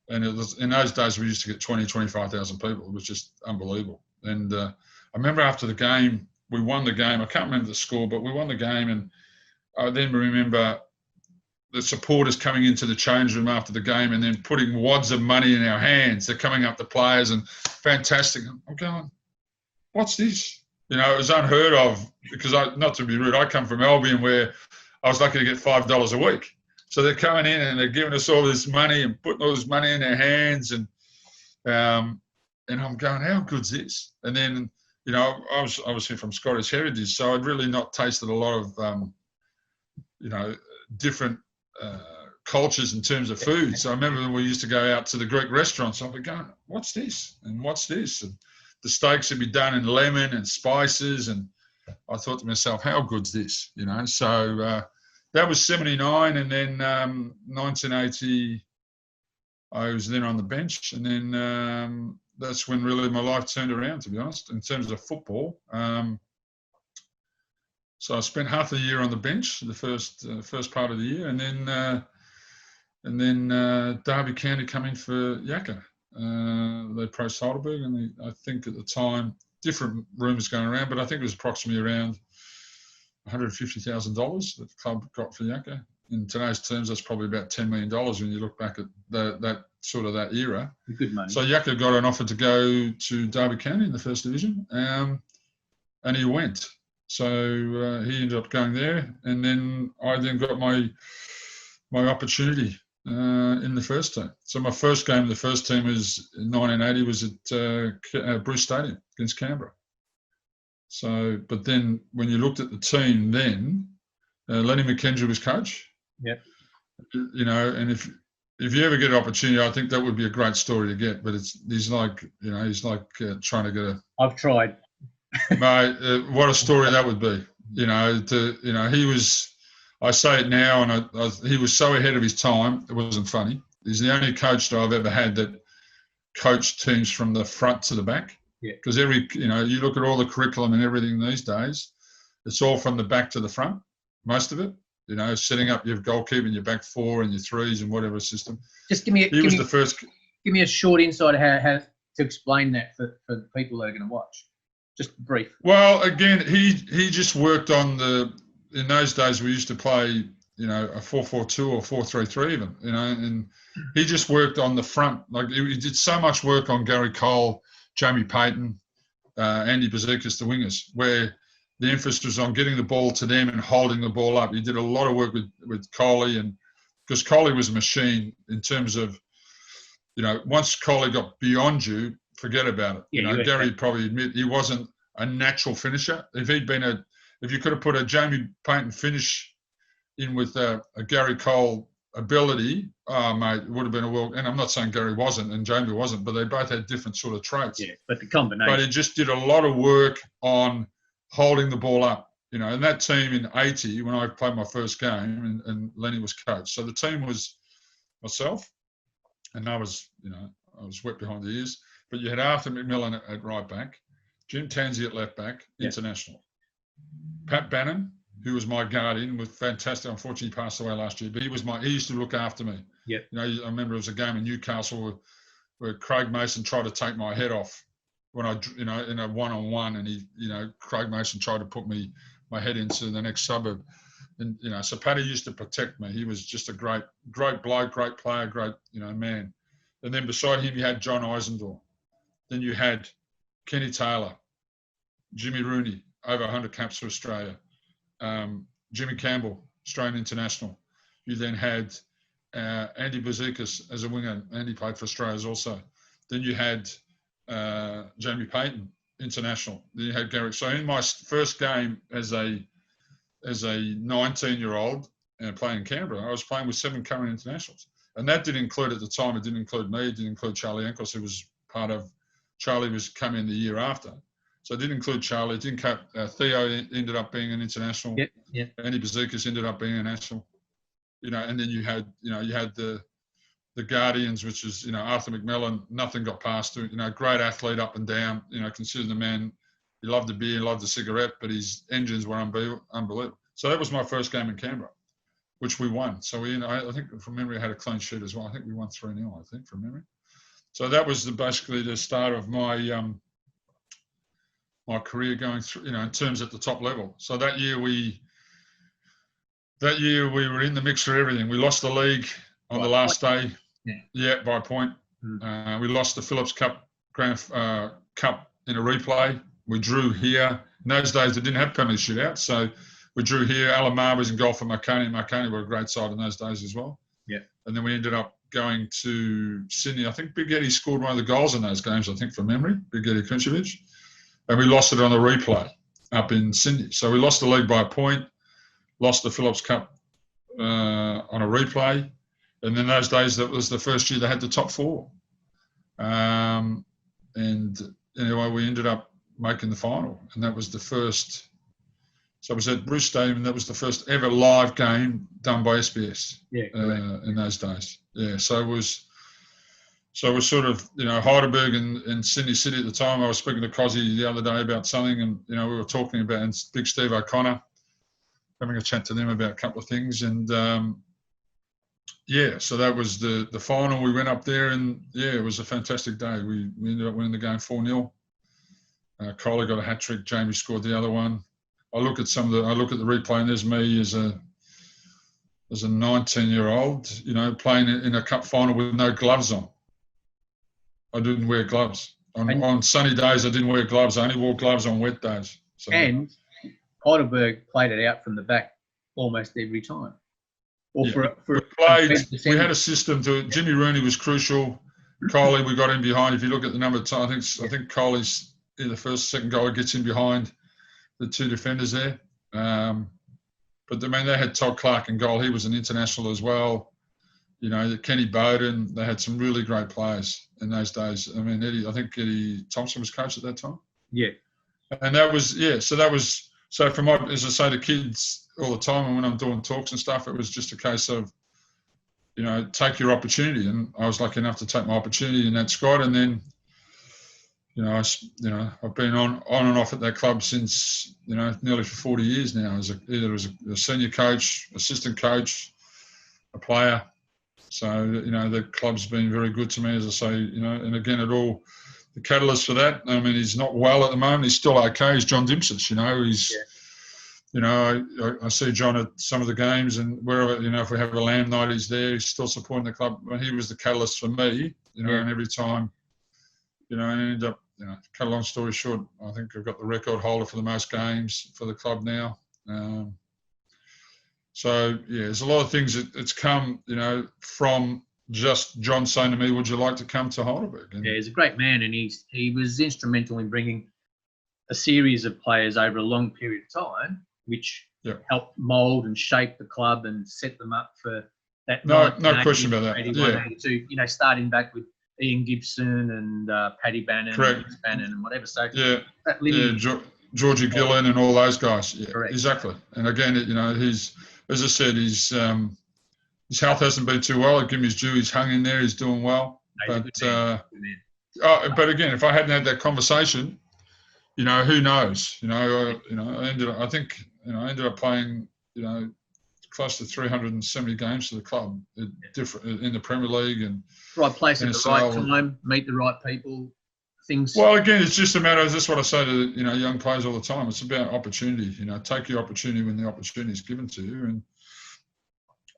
And it was in those days we used to get 20, 25,000 people. It was just unbelievable. And I remember after the game, we won the game. I can't remember the score, but we won the game. And I then remember the supporters coming into the change room after the game and then putting wads of money in our hands. They're coming up to players and fantastic. I'm going, what's this? It was unheard of because not to be rude, I come from Albion where I was lucky to get $5 a week. So they're coming in and they're giving us all this money and putting all this money in their hands. And I'm going, how good's this? And then, I was obviously from Scottish heritage, so I'd really not tasted a lot of, different cultures in terms of food. So I remember when we used to go out to the Greek restaurants, I'd be going, what's this? And what's this? And the steaks would be done in lemon and spices. And I thought to myself, how good's this? So that was 79. And then 1980, I was then on the bench. And then that's when really my life turned around, to be honest, in terms of football. So I spent half a year on the bench, the first part of the year, and then Derby County come in for Jacka. They approached Heidelberg, and I think at the time, different rumours going around, but I think it was approximately around $150,000 that the club got for Jacka. In today's terms, that's probably about $10 million when you look back at that era. Good money. So Jacka got an offer to go to Derby County in the first division, and he went. So he ended up going there, and then I then got my opportunity in the first team. So my first game in the first team was in 1980 was at Bruce Stadium against Canberra. So, but then when you looked at the team then, Len McKendry was coach. Yeah. You know, and if you ever get an opportunity, I think that would be a great story to get. But he's like trying to get a. I've tried. Mate, what a story that would be. He was. I say it now, and he was so ahead of his time. It wasn't funny. He's the only coach that I've ever had that coached teams from the front to the back. Yeah. Because you look at all the curriculum and everything these days, it's all from the back to the front. Most of it. Setting up your goalkeeper and your back four and your threes and whatever system. Just give me. The first. Give me a short insight of how to explain that for the people that are going to watch. Just brief. Well, again, he just worked on in those days we used to play, a 4-4-2 or 4-3-3 even, and he just worked on the front. Like he did so much work on Gary Cole, Jamie Payton, Andy Bazikas, the wingers, where the emphasis was on getting the ball to them and holding the ball up. He did a lot of work with Coley, and because Coley was a machine in terms of, once Coley got beyond you, forget about it. Yeah, Gary probably admit he wasn't a natural finisher. If you could have put a Jamie Payton finish in with a Gary Cole ability, mate, it would have been a world. And I'm not saying Gary wasn't and Jamie wasn't, but they both had different sort of traits. Yeah, but the combination. But he just did a lot of work on holding the ball up, and that team in 80, when I played my first game and Lenny was coach. So the team was myself, and I was wet behind the ears, but you had Arthur McMillan at right back, Jim Tansey at left back, international. Pat Bannon, who was my guardian, was fantastic. Unfortunately, he passed away last year, but he used to look after me. Yep. I remember it was a game in Newcastle where Craig Mason tried to take my head off when in a one-on-one, and Craig Mason tried to put my head into the next suburb. And, so Paddy used to protect me. He was just a great bloke, great player, great, man. And then beside him, you had John Eisendorf. Then you had Kenny Taylor, Jimmy Rooney, over 100 caps for Australia. Jimmy Campbell, Australian international. You then had Andy Bazikas as a winger. Andy played for Australia also. Then you had Jamie Payton, international. Then you had Gary. So in my first game as a 19-year-old playing in Canberra, I was playing with 7 current internationals. And that didn't include, at the time, it didn't include me, it didn't include Charlie Yankos, who was part of, Charlie was coming the year after. So it didn't include Charlie, it didn't Theo ended up being an international. Yep. Andy Bazikas ended up being a national. And then you had the Guardians, which is, Arthur McMillan, nothing got past him, great athlete up and down, considered the man, he loved the beer, he loved the cigarette, but his engines were unbelievable. So that was my first game in Canberra, which we won. So I think from memory I had a clean sheet as well. I think we won 3-0, I think, from memory. So that was basically the start of my my career going through, in terms at the top level. So that year we were in the mix for everything. We lost the league on the last day. Yeah, by a point. We lost the Phillips Cup Cup in a replay. We drew here. In those days, they didn't have penalty shootouts, so we drew here. Alamar was in goal for Marconi. Marconi were a great side in those days as well. Yeah. And then we ended up going to Sydney. I think Big Eddie scored one of the goals in those games, I think, from memory, Big Eddie Kunchevich. And we lost it on the replay up in Sydney. So we lost the league by a point, lost the Phillips Cup on a replay. And in those days, that was the first year they had the top 4. And anyway, we ended up making the final. And that was the first. So it was at Bruce Stadium, and that was the first ever live game done by SBS in those days. Yeah, so it was sort of, Heidelberg and Sydney City at the time. I was speaking to Cozzy the other day about something, and, we were talking about, and Big Steve O'Connor, having a chat to them about a couple of things. And, so that was the final. We went up there, and, it was a fantastic day. We ended up winning the game 4-0. Coley got a hat-trick. Jamie scored the other one. I look at the replay, and there's me as a 19-year-old, playing in a cup final with no gloves on. I didn't wear gloves. On sunny days, I didn't wear gloves. I only wore gloves on wet days. So. And Heidelberg played it out from the back almost every time. Or Yeah. for we had a system to it. Jimmy Rooney was crucial. Coley, we got in behind. If you look at the number of times, I think Coley's in the first, second goal, gets in behind the two defenders there. But I mean, they had Todd Clark in goal. He was an international as well. You know, Kenny Bowden. They had some really great players in those days. I mean, I think Eddie Thompson was coach at that time. Yeah. And that was, so for my, as I say to kids all the time, and when I'm doing talks and stuff, it was just a case of, you know, take your opportunity. And I was lucky enough to take my opportunity in that squad. And then, I've been on and off at that club since, nearly for 40 years now, either as a senior coach, assistant coach, a player. So, the club's been very good to me, as I say, and again, the catalyst for that, I mean, he's not well at the moment. He's still okay. He's John Dimtsis, I see John at some of the games and wherever, if we have a lamb night, he's there. He's still supporting the club. But he was the catalyst for me, and every time, and I ended up, cut a long story short, I think I've got the record holder for the most games for the club now. There's a lot of things it's come, from just John saying to me, would you like to come to Heidelberg? And he's a great man, and he was instrumental in bringing a series of players over a long period of time, which helped mould and shape the club and set them up for that. No question about that. 81, 82, starting back with Ian Gibson and Paddy Bannon, correct, and Bannon and whatever. So that Georgie Gillen and all those guys. Yeah, correct. Exactly. And again, he's, as I said, his health hasn't been too well. I give him his due. He's hung in there. He's doing well. But again, if I hadn't had that conversation, who knows? I ended up playing, close to 370 games for the club, different in the Premier League and right place at the right time, meet the right people. Things. Well, again, it's just a matter of, that's what I say to young players all the time. It's about opportunity. Take your opportunity when the opportunity is given to you,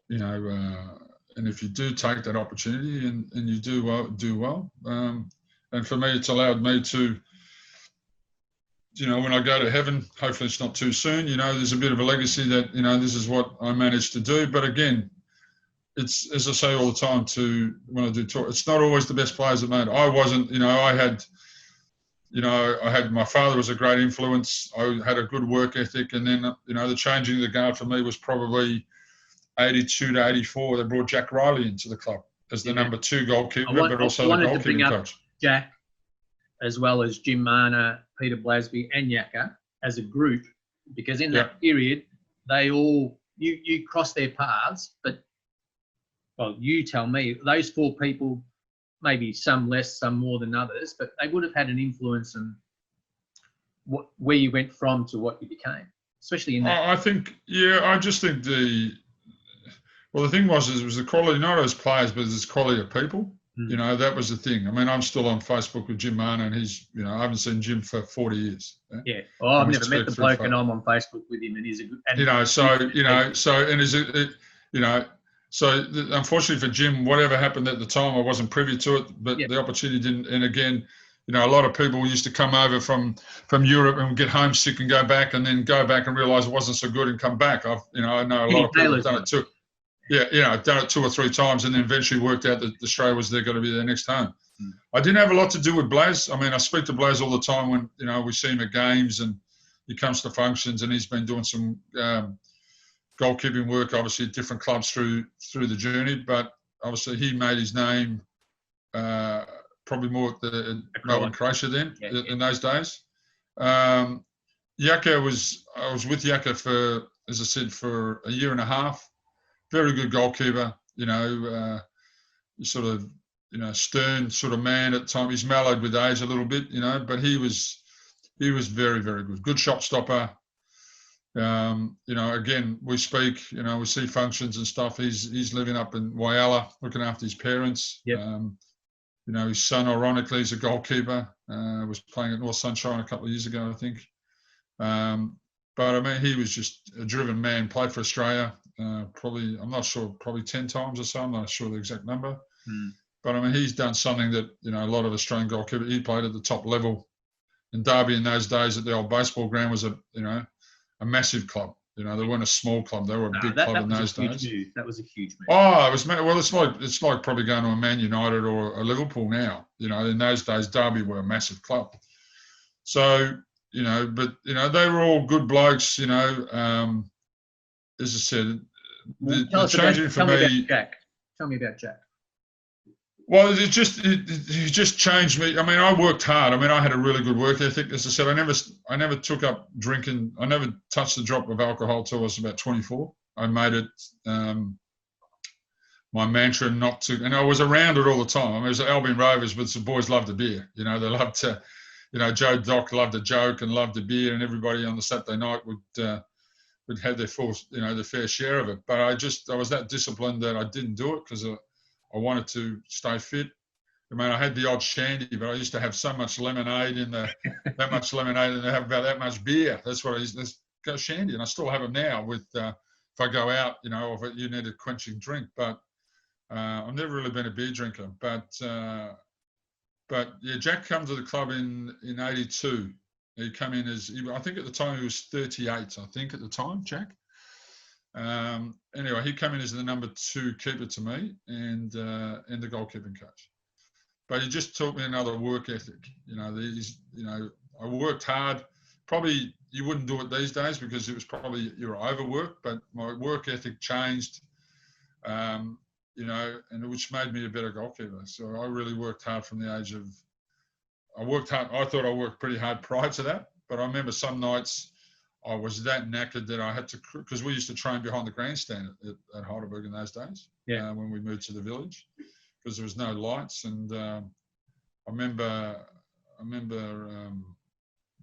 and if you do take that opportunity and you do well. And for me, it's allowed me to, when I go to heaven, hopefully it's not too soon. There's a bit of a legacy that this is what I managed to do. But again, it's, as I say all the time when I do talk, it's not always the best players that made it. I wasn't, I had my father was a great influence. I had a good work ethic. And then, the changing of the guard for me was probably 82 to 84. They brought Jack Reilly into the club as the number 2 goalkeeper, but also the goalkeeping coach. Jack, as well as Jim Marner, Peter Blasby and Yaka as a group, because in that period, they all, you crossed their paths, but, well, you tell me, those 4 people, maybe some less, some more than others, but they would have had an influence on where you went from to what you became, especially in that. I just think the thing was, it was the quality, not as players, but it's quality of people. That was the thing. I mean, I'm still on Facebook with Jim Marner, and he's, I haven't seen Jim for 40 years. Yeah. Well, I've never met the bloke, and I'm on Facebook with him, and he's a good. So unfortunately for Jim, whatever happened at the time, I wasn't privy to it, but the opportunity didn't. And again, a lot of people used to come over from Europe and get homesick and go back, and then go back and realise it wasn't so good and come back. I know a lot of people have done it too. I've done it 2 or 3 times, and then eventually worked out that Australia was going to be their next home. I didn't have a lot to do with Blas. I mean, I speak to Blas all the time when, we see him at games and he comes to functions, and he's been doing some goalkeeping work, obviously, at different clubs through the journey. But obviously, he made his name probably more at Melbourne, Croatia then, in those days. Yaka I was with Yaka for, as I said, for a year and a half. Very good goalkeeper, sort of, stern sort of man at times. He's mellowed with age a little bit, but he was very, very good. Good shot stopper. Again, we speak, we see functions and stuff. He's living up in Whyalla, looking after his parents. His son, ironically, is a goalkeeper. Was playing at North Sunshine a couple of years ago, I think. But I mean, he was just a driven man. Played for Australia. Probably, I'm not sure, probably 10 times or so. I'm not sure the exact number. But I mean, he's done something that, a lot of Australian goalkeepers, he played at the top level. And Derby in those days at the old baseball ground was a massive club. You know, they weren't a small club; they were a big club in those days. That was a huge move. Oh, it was well. It's like probably going to a Man United or a Liverpool now. You know, in those days, Derby were a massive club. So you know, but you know, they were all good blokes. You know, as I said, the changing for me. Tell me about Jack. Well, he just changed me. I mean, I worked hard. I mean, I had a really good work ethic. As I said, I never took up drinking. I never touched a drop of alcohol till I was about 24. I made it my mantra not to, and I was around it all the time. I mean, it was at Albion Rovers, but the boys loved a beer. You know, they loved to, you know, Joe Doc loved a joke and loved a beer, and everybody on the Saturday night would have their full, you know, their fair share of it. But I was that disciplined that I didn't do it because I wanted to stay fit. I mean, I had the odd shandy, but I used to have so much lemonade and have about that much beer. That's what I used to go shandy, and I still have them now. With if I go out, you know, if you need a quenching drink. But I've never really been a beer drinker. But yeah, Jack came to the club in '82. He came in I think at the time he was 38. I think at the time, Jack. Anyway, he came in as the number 2 keeper to me and the goalkeeping coach. But he just taught me another work ethic. You know, I worked hard. Probably you wouldn't do it these days because it was probably you were overworked. But my work ethic changed. You know, and which made me a better goalkeeper. So I really worked hard from the age of. I worked hard. I thought I worked pretty hard prior to that. But I remember some nights. I was that knackered that I had to, because we used to train behind the grandstand at Heidelberg in those days. Yeah. When we moved to the village, because there was no lights, and I remember,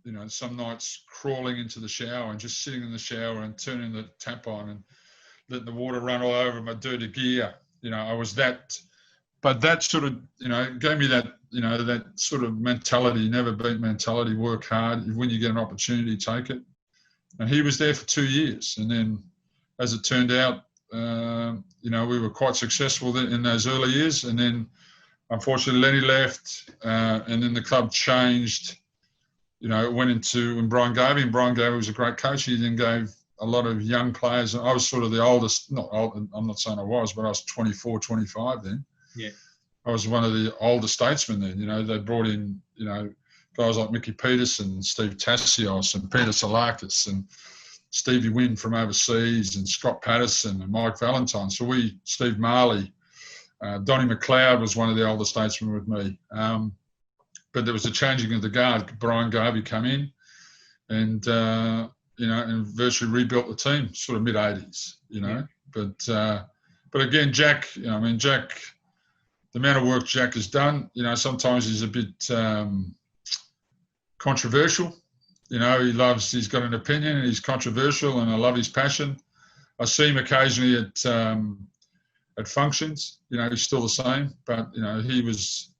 you know, some nights crawling into the shower and just sitting in the shower and turning the tap on and letting the water run all over my dirty gear. You know, I was that, but that sort of, you know, gave me that, you know, that sort of mentality, never beat mentality, work hard. When you get an opportunity, take it. And he was there for 2 years. And then, as it turned out, you know, we were quite successful in those early years. And then, unfortunately, Lenny left, and then the club changed. You know, it went into when Brian Gavey, and Brian Gavey was a great coach. He then gave a lot of young players. I was sort of the oldest, not old, I'm not saying I was, but I was 24, 25 then. Yeah. I was one of the older statesmen then. You know, they brought in, you know, guys like Mickey Peterson, Steve Tassios, and Peter Salakis, and Stevie Wynn from overseas, and Scott Patterson, and Mike Valentine. So Steve Marley, Donnie McLeod was one of the older statesmen with me. But there was a changing of the guard. Brian Garvey came in, and you know, and virtually rebuilt the team, sort of mid-'80s. You know, yeah. But again, Jack. You know, I mean, Jack. The amount of work Jack has done. You know, sometimes he's a bit. Controversial, you know, he's got an opinion and he's controversial, and I love his passion. I see him occasionally at functions, you know, he's still the same, but, you know, he was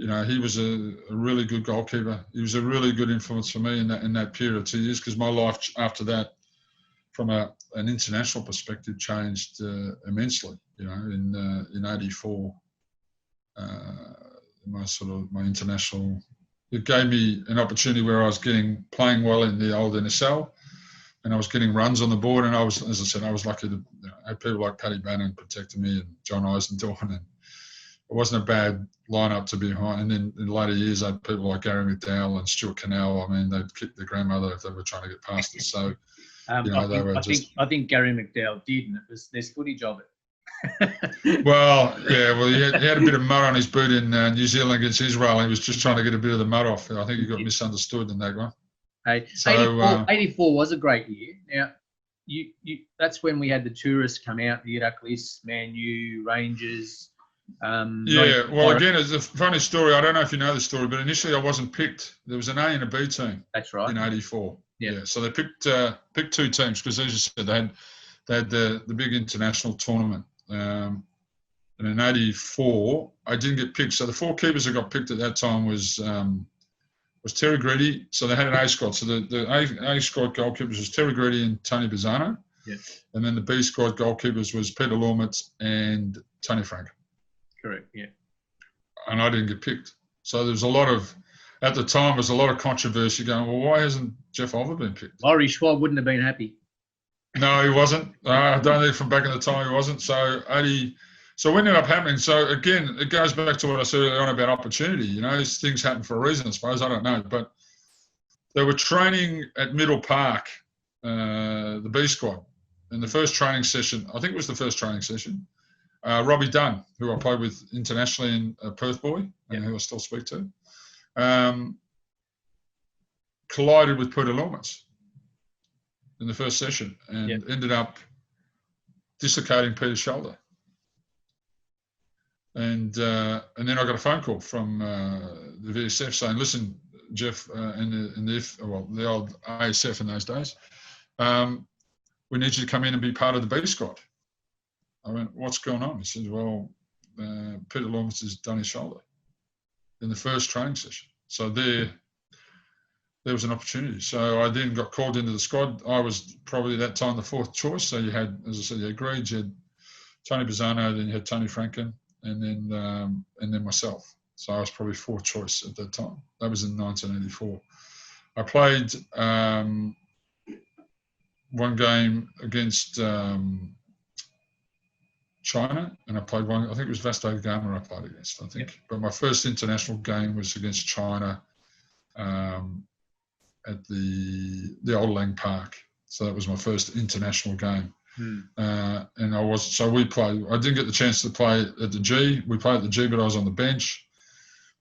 a really good goalkeeper. He was a really good influence for me in that period of 2 years, because my life after that, from an international perspective, changed immensely, you know, in '84, my international. It gave me an opportunity where I was playing well in the old NSL, and I was getting runs on the board. And I was, as I said, I was lucky to have people like Paddy Bannon protecting me, and John Eisendorf, and it wasn't a bad lineup to be behind. And then in later years, I had people like Gary McDowell and Stuart Cannell. I mean, they'd kick their grandmother if they were trying to get past us. So, you know, I think Gary McDowell did, and there's footage of it. Well, yeah. Well, he had a bit of mud on his boot in New Zealand against Israel. He was just trying to get a bit of the mud off. I think he got misunderstood in that one. Hey, so, 84 was a great year. Now, that's when we had the tourists come out, the Iraklis, Man U, Rangers. Yeah, well, again, it's a funny story. I don't know if you know the story, but initially I wasn't picked. There was an A and a B team. That's right. In '84. Yeah. So they picked 2 teams because, as you said, they had the big international tournament. And in '84, I didn't get picked. So the 4 keepers that got picked at that time was Terry Greedy. So they had an A squad. So the A squad goalkeepers was Terry Greedy and Tony Bizzano. Yeah. And then the B squad goalkeepers was Peter Lormitz and Tony Frank. Correct. Yeah. And I didn't get picked. So there was at the time, there was a lot of controversy going, well, why hasn't Jeff Olver been picked? Laurie Schwab wouldn't have been happy. No, he wasn't. I don't think from back in the time he wasn't. So what ended up happening? So again, it goes back to what I said earlier on about opportunity. You know, these things happen for a reason, I suppose. I don't know, but they were training at Middle Park, the B squad, in the first training session. I think it was the first training session. Robbie Dunn, who I played with internationally in Perth boy, and who I still speak to, collided with Peter Lawrence in the first session and ended up dislocating Peter's shoulder. And then I got a phone call from the VSF saying, "Listen, Jeff, the old ASF in those days, we need you to come in and be part of the B squad." I went, "What's going on?" He said, "Well, Peter Lawrence has done his shoulder in the first training session." So there was an opportunity. So I then got called into the squad. I was probably at that time the fourth choice. So you had, as I said, you had Greaves, you had Tony Bazzano, then you had Tony Franken, and then myself. So I was probably fourth choice at that time. That was in 1984. I played one game against China, and I played one. I think it was Vasco Gama I played against. I think, but my first international game was against China. At the Old Lang Park. So that was my first international game. And we played, I didn't get the chance to play at the G. We played at the G, but I was on the bench.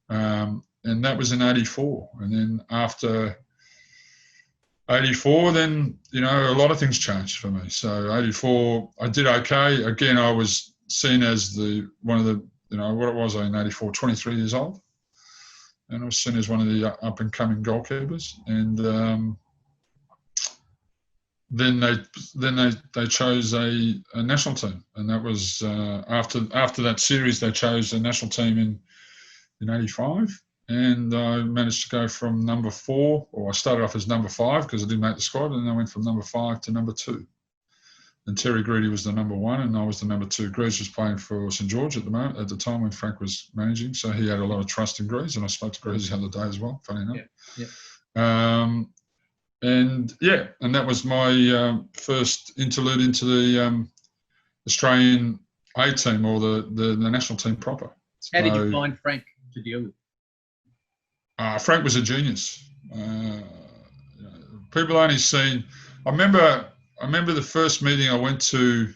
And that was in 84. And then after 84, then, you know, a lot of things changed for me. So 84, I did okay. Again, I was seen as one of the, you know, what was I in 84, 23 years old. And I was seen as one of the up-and-coming goalkeepers. And then they chose a national team, and that was after that series they chose a national team in 85. And I managed to go from number 4, or I started off as number 5 because I didn't make the squad, and I went from number 5 to number 2. And Terry Greedy was the number 1, and I was the number 2. Greaves was playing for St George at the time when Frank was managing, so he had a lot of trust in Greaves, and I spoke to Greaves the other day as well, funny enough. And that was my first interlude into the Australian A team, or the national team proper. How did you find Frank to deal with? Frank was a genius. People only seen. I remember the first meeting I went to.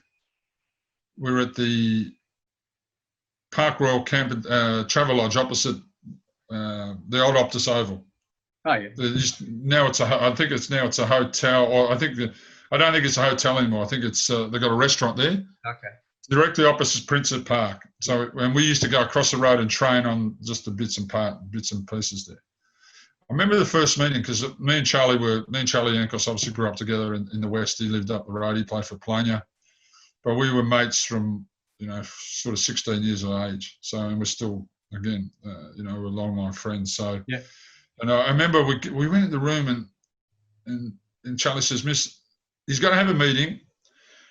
We were at the Park Royal Camp Travelodge opposite the old Optus Oval. Oh yeah. I think it's a hotel, or I don't think it's a hotel anymore. I think it's they've got a restaurant there. Okay. Directly opposite Princess Park. So, and we used to go across the road and train on just the bits and pieces there. I remember the first meeting because me and Charlie Yankos obviously grew up together in the West. He lived up the road. He played for Plania, but we were mates from, you know, sort of 16 years of age. So, and we're still, again, you know, we're long friends. So, yeah. And I remember we went in the room and Charlie says, "Miss, he's going to have a meeting.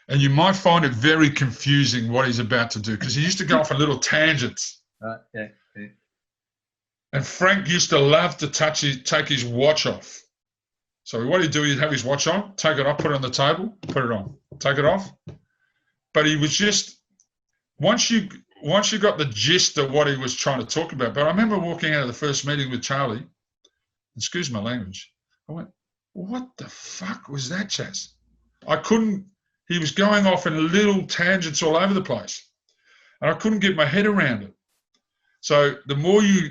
And you might find it very confusing what he's about to do," because he used to go off on little tangents. Yeah. And Frank used to love to take his watch off. So what he'd do, he'd have his watch on, take it off, put it on the table, put it on, take it off. But he was just, once you got the gist of what he was trying to talk about. But I remember walking out of the first meeting with Charlie, excuse my language, I went, "What the fuck was that, Chaz?" He was going off in little tangents all over the place, and I couldn't get my head around it. So the more you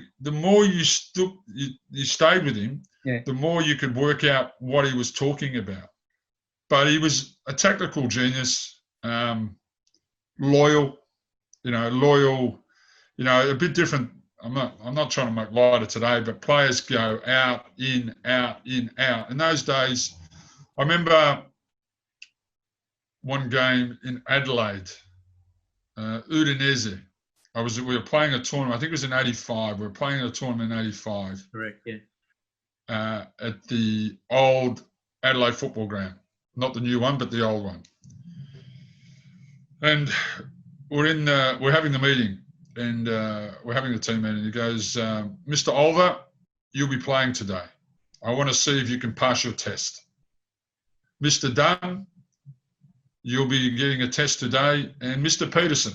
stayed with him, the more you could work out what he was talking about. But he was a technical genius, loyal, a bit different. I'm not trying to make light of today, but players go out, in, out, in, out. In those days, I remember one game in Adelaide, Udinese. We were playing a tournament. I think it was in '85. We were playing a tournament in '85. Correct. Yeah. At the old Adelaide football ground, not the new one, but the old one. And we're having the meeting, and we're having the team meeting. He goes, "Mr. Olver, you'll be playing today. I want to see if you can pass your test. Mr. Dunn, you'll be getting a test today. And Mr. Peterson,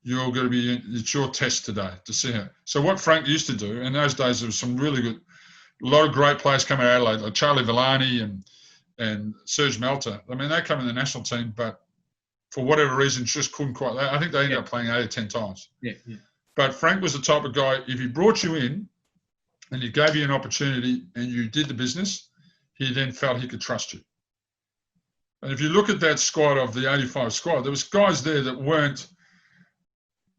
you're going to be, it's your test today to see how. So what Frank used to do, in those days, there was some really good, a lot of great players coming out of Adelaide, like Charlie Villani and Serge Melter. I mean, they come in the national team, but for whatever reason, just couldn't quite. I think they ended up playing 8 or 10 times. Yeah. But Frank was the type of guy, if he brought you in and he gave you an opportunity and you did the business, he then felt he could trust you. And if you look at that squad of the 85 squad, there was guys there that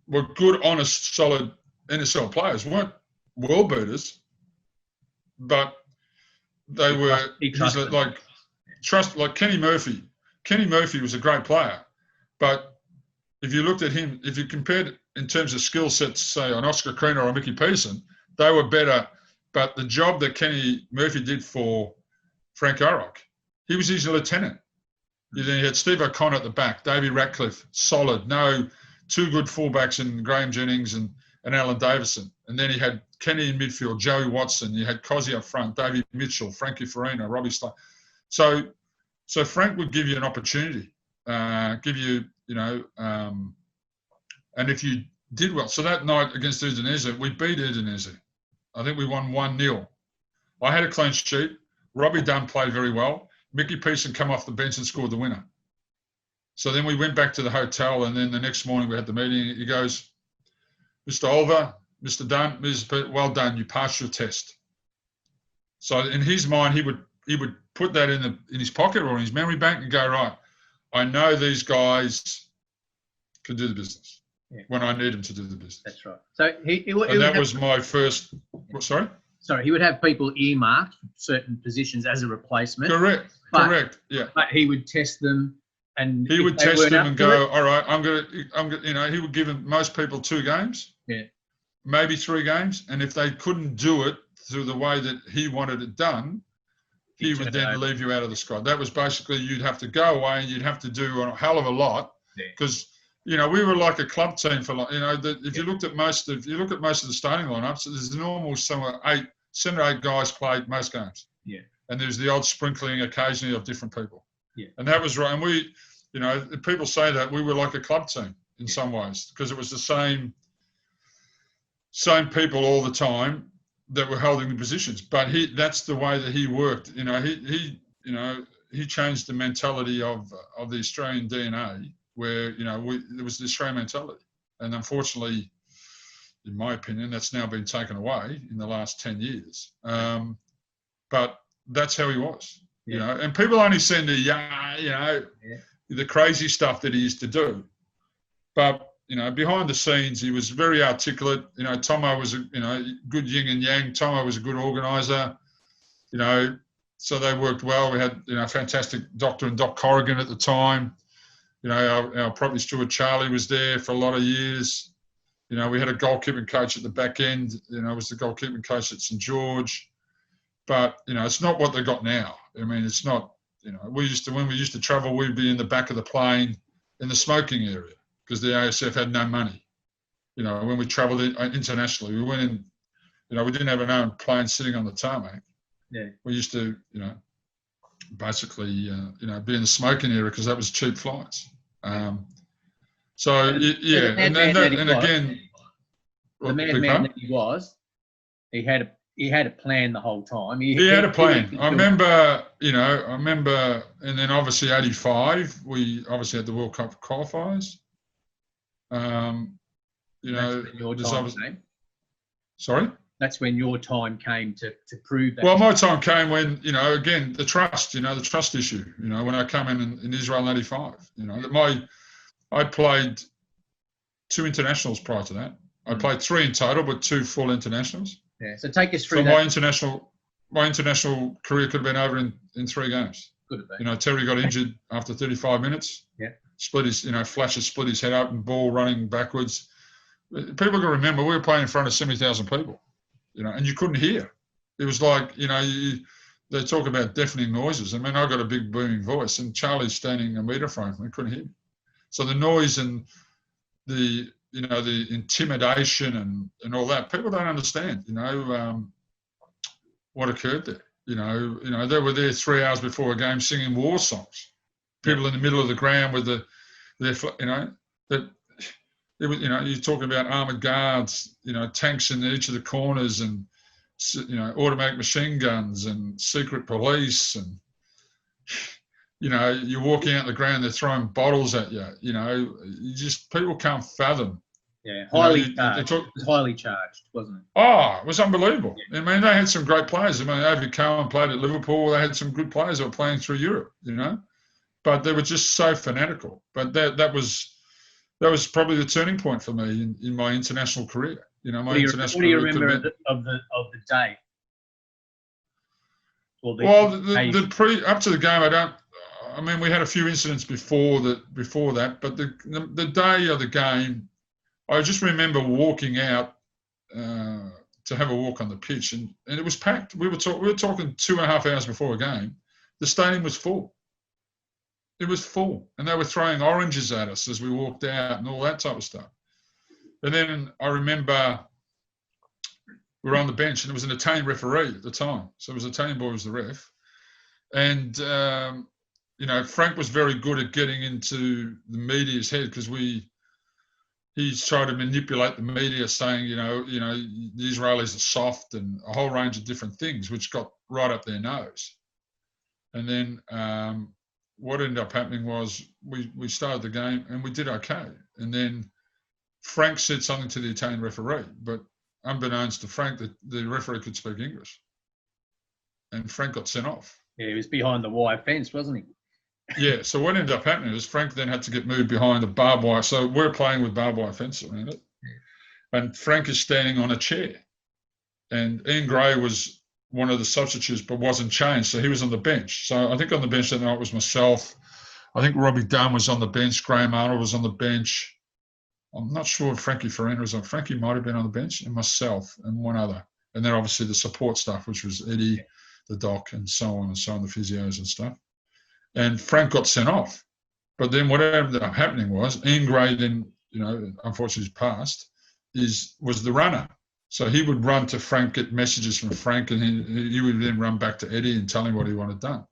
were good, honest, solid NSL players, weren't world beaters, but they were like Kenny Murphy. Kenny Murphy was a great player, but if you looked at him, if you compared in terms of skill sets, say on Oscar Kriener or Mickey Peterson, they were better. But the job that Kenny Murphy did for Frank Arok, he was his lieutenant. Then you had Steve O'Connor at the back, Davey Ratcliffe, solid, no, two good fullbacks in Graham Jennings and Alan Davison. And then he had Kenny in midfield, Joey Watson, you had Cozzy up front, Davey Mitchell, Frankie Farina, Robbie Slade. So Frank would give you an opportunity, give you, and if you did well. So that night against Udinese, we beat Udinese. I think we won 1-0. I had a clean sheet. Robbie Dunn played very well. Mickey Pearson come off the bench and scored the winner. So then we went back to the hotel, and then the next morning we had the meeting. He goes, Mr. Olver, Mr. Dunn, well done, you passed your test. So in his mind, he would put that in his pocket or in his memory bank and go, right, I know these guys can do the business when I need them to do the business. That's right. So that was my first. Sorry. Sorry, he would have people earmarked for certain positions as a replacement. Correct. Yeah. But he would test them, and he would test them and go, all right, I'm gonna. He would give them, most people 2 games. Yeah. Maybe 3 games, and if they couldn't do it through the way that he wanted it done, he would then leave you out of the squad. That was basically, you'd have to go away and you'd have to do a hell of a lot because we were like a club team for if you look at most of the starting lineups, there's normal 7 or 8 guys played most games. Yeah. And there's the odd sprinkling occasionally of different people. Yeah. And that was right. And we, people say that we were like a club team in some ways because it was the same people all the time that were holding the positions. But that's the way that he worked. He changed the mentality of the Australian DNA where, there was the Australian mentality. And unfortunately, in my opinion, that's now been taken away in the last 10 years. But that's how he was, and people only seen the crazy stuff that he used to do. But, behind the scenes, he was very articulate. Tomo was, good yin and yang. Tomo was a good organiser, so they worked well. We had, fantastic doctor and Doc Corrigan at the time. Our property steward, Charlie, was there for a lot of years. We had a goalkeeping coach at the back end, was the goalkeeping coach at St. George. But, it's not what they got now. I mean, it's not, when we used to travel, we'd be in the back of the plane in the smoking area because the ASF had no money. When we travelled internationally, we went in, we didn't have an own plane sitting on the tarmac. Yeah. We used to, basically, be in the smoking area because that was cheap flights. And again, the madman that he was, he had a plan the whole time. He had a plan. I remember, and then obviously 85, we obviously had the World Cup qualifiers. Sorry? That's when your time came to prove that. Well, my time came when, again, the trust issue, when I came in Israel in 85, I played 2 internationals prior to that. I played 3 in total, but 2 full internationals. Yeah. So take us through that. My international career could have been over in 3 games. Could have been. Terry got injured after 35 minutes. Yeah. Split his head open, ball running backwards. People got to remember we were playing in front of 70,000 people, and you couldn't hear. It was like, they talk about deafening noises. I mean, I got a big booming voice, and Charlie's standing a metre from me, couldn't hear me. So the noise and the intimidation and all that, people don't understand, what occurred there. They were there 3 hours before a game singing war songs. people in the middle of the ground with that it was, you're talking about armoured guards, tanks in each of the corners and, automatic machine guns and secret police and, you're walking out the ground, they're throwing bottles at you. People can't fathom. Yeah, highly charged. It was highly charged, wasn't it? Oh, it was unbelievable. Yeah. I mean, they had some great players. I mean, Ovid Cohen played at Liverpool. They had some good players that were playing through Europe, but they were just so fanatical. But that was probably the turning point for me in my international career. What do you remember of the day? Up to the game, we had a few incidents before that, but the day of the game, I just remember walking out to have a walk on the pitch, and it was packed. We were talking 2.5 hours before a game. The stadium was full. It was full, and they were throwing oranges at us as we walked out and all that type of stuff. And then I remember we were on the bench, and it was an Italian referee at the time. So it was an Italian boy who was the ref. And, Frank was very good at getting into the media's head because he's tried to manipulate the media saying, the Israelis are soft and a whole range of different things, which got right up their nose. And then what ended up happening was we started the game and we did okay. And then Frank said something to the Italian referee, but unbeknownst to Frank, the referee could speak English. And Frank got sent off. Yeah, he was behind the wire fence, wasn't he? Yeah, so what ended up happening is Frank then had to get moved behind a barbed wire. So we're playing with barbed wire fence around it. And Frank is standing on a chair. And Ian Gray was one of the substitutes but wasn't changed. So he was on the bench. So I think on the bench that night was myself. I think Robbie Dunn was on the bench. Graham Arnold was on the bench. I'm not sure if Frankie Farina was on. Frankie might have been on the bench, and myself and one other. And then obviously the support staff, which was Eddie, the doc, and so on, the physios and stuff. And Frank got sent off. But then what ended up happening was Ian Gray then, unfortunately passed, was the runner. So he would run to Frank, get messages from Frank, and he would then run back to Eddie and tell him what he wanted done.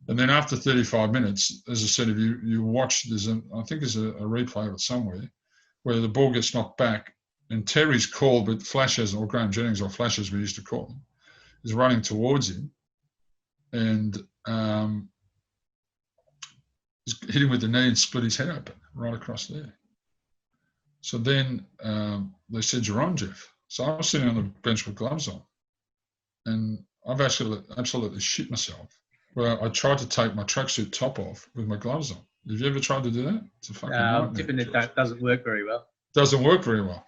And then after 35 minutes, as I said, if you watch, I think there's a replay of it somewhere, where the ball gets knocked back and Terry's called, but Flashes, or Graham Jennings, or Flashes we used to call him, is running towards him and hit him with the knee and split his head open right across there. So then they said, "You're on, Jeff." So I was sitting on the bench with gloves on, and I've actually absolutely shit myself. Well, I tried to take my tracksuit top off with my gloves on. Have you ever tried to do that? It's a fucking nightmare. Tipping it doesn't work very well. Doesn't work very well.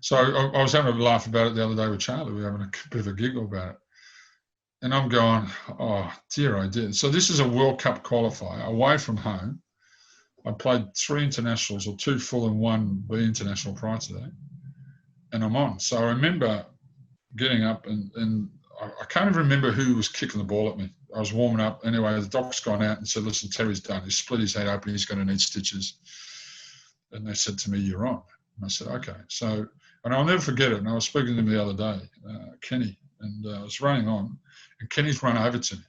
So I was having a laugh about it the other day with Charlie. We were having a bit of a giggle about it. And I'm going, oh, dear, I did. So this is a World Cup qualifier away from home. I played 3 internationals, or 2 full and 1 B international prior to that. And I'm on. So I remember getting up and I can't even remember who was kicking the ball at me. I was warming up. Anyway, the doc's gone out and said, "Listen, Terry's done. He's split his head open. He's going to need stitches." And they said to me, "You're on." And I said, "Okay." So, and I'll never forget it. And I was speaking to him the other day, Kenny, and I was running on, and Kenny's run over to me.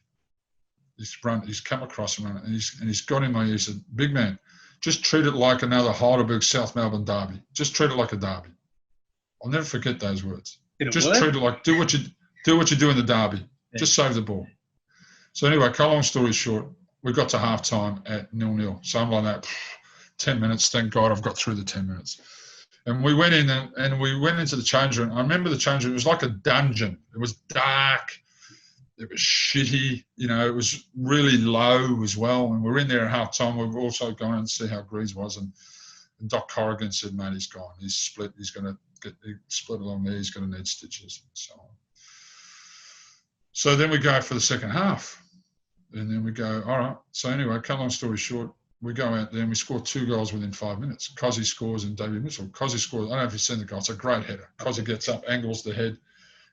He's come across him, and he's got in my ear. He said, "Big man, just treat it like another Heidelberg South Melbourne derby. Just treat it like a derby." I'll never forget those words. Just treat it like do what you do in the derby. Yeah. Just save the ball. So anyway, cut long story short, we got to half time at 0-0. Something like that. 10 minutes. Thank God I've got through the 10 minutes. And we went in and we went into the change room. I remember the change room. It was like a dungeon. It was dark. It was shitty. It was really low as well. And we're in there at half time. We've also gone and see how Greaves was. And Doc Corrigan said, "Mate, he's gone. He's split. He's going to get split along there. He's going to need stitches," and so on. So then we go for the second half. And then we go, all right. So anyway, cut long story short, we go out there and we score 2 goals within 5 minutes. Cozzy scores and David Mitchell. Cozzy scores. I don't know if you've seen the goal. It's a great header. Cozzy gets up, angles the head.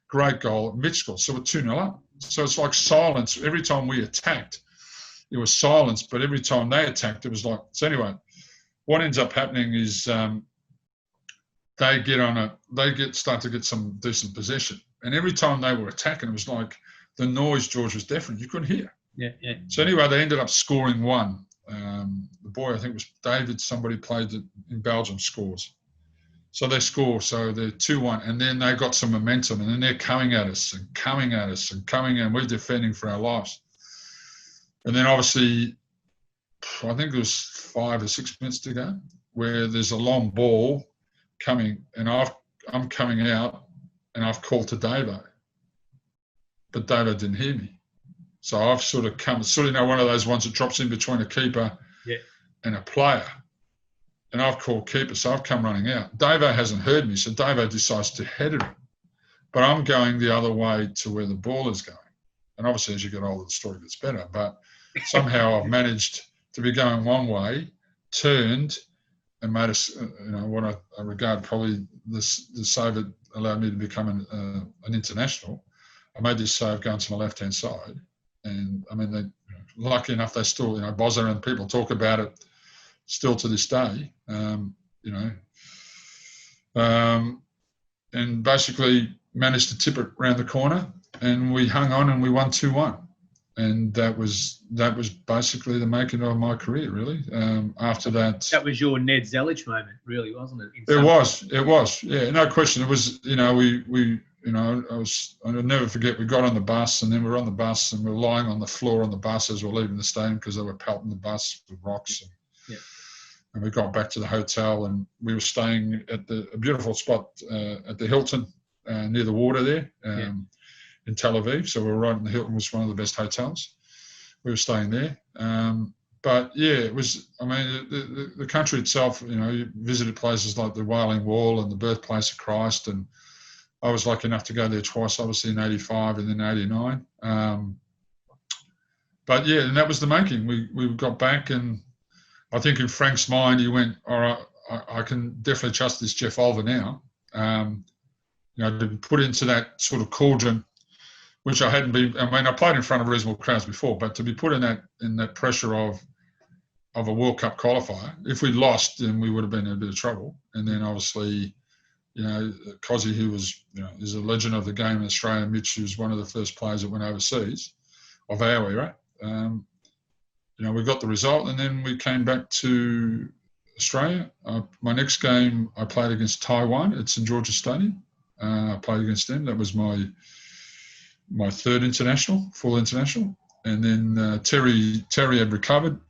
Great goal. Mitch scores. So we're 2-0 up. So it's like silence. Every time we attacked, it was silence. But every time they attacked, it was like, so anyway, what ends up happening is they start to get some decent possession. And every time they were attacking, it was like the noise, George, was different. You couldn't hear. Yeah. So anyway, they ended up scoring 1. the boy, I think it was David, somebody played in Belgium, scores. So they score, so they're 2-1, and then they got some momentum, and then they're coming at us and coming at us and coming, and we're defending for our lives. And then obviously, I think it was 5 or 6 minutes to go, where there's a long ball coming, and I'm coming out, and I've called to Davo, but Davo didn't hear me. So I've sort of come, one of those ones that drops in between a keeper and a player. And I've called keeper, so I've come running out. Davo hasn't heard me, so Davo decides to head it. But I'm going the other way to where the ball is going. And obviously, as you get older, the story gets better. But somehow I've managed to be going one way, turned, and made what I regard probably the save that allowed me to become an international. I made this save going to my left-hand side. And, I mean, lucky enough, they still, Bozza and people talk about it still to this day, and basically managed to tip it around the corner, and we hung on and we won 2-1, and that was basically the making of my career, really. After that was your Ned Zelich moment, really, wasn't it? It was, yeah, no question. It was, I'll never forget, we got on the bus, and then we were on the bus and we were lying on the floor on the bus as we were leaving the stadium because they were pelting the bus with rocks. And we got back to the hotel, and we were staying at a beautiful spot at the Hilton near the water there in Tel Aviv. So we were right in the Hilton, was one of the best hotels. We were staying there. But yeah, it was, I mean, the country itself, you visited places like the Wailing Wall and the birthplace of Christ. And I was lucky enough to go there twice, obviously in 85 and then 89. But yeah, and that was the making. We got back, and I think in Frank's mind, he went, all right, I can definitely trust this Jeff Olver now. To be put into that sort of cauldron, which I hadn't been. I mean, I played in front of reasonable crowds before, but to be put in that pressure of a World Cup qualifier, if we lost, then we would have been in a bit of trouble. And then obviously, Cozzy, who was, is a legend of the game in Australia, Mitch, who's one of the first players that went overseas of our era. We got the result, and then we came back to Australia. My next game, I played against Taiwan at St George's Stadium. I played against them. That was my third international, full international. And then Terry had recovered,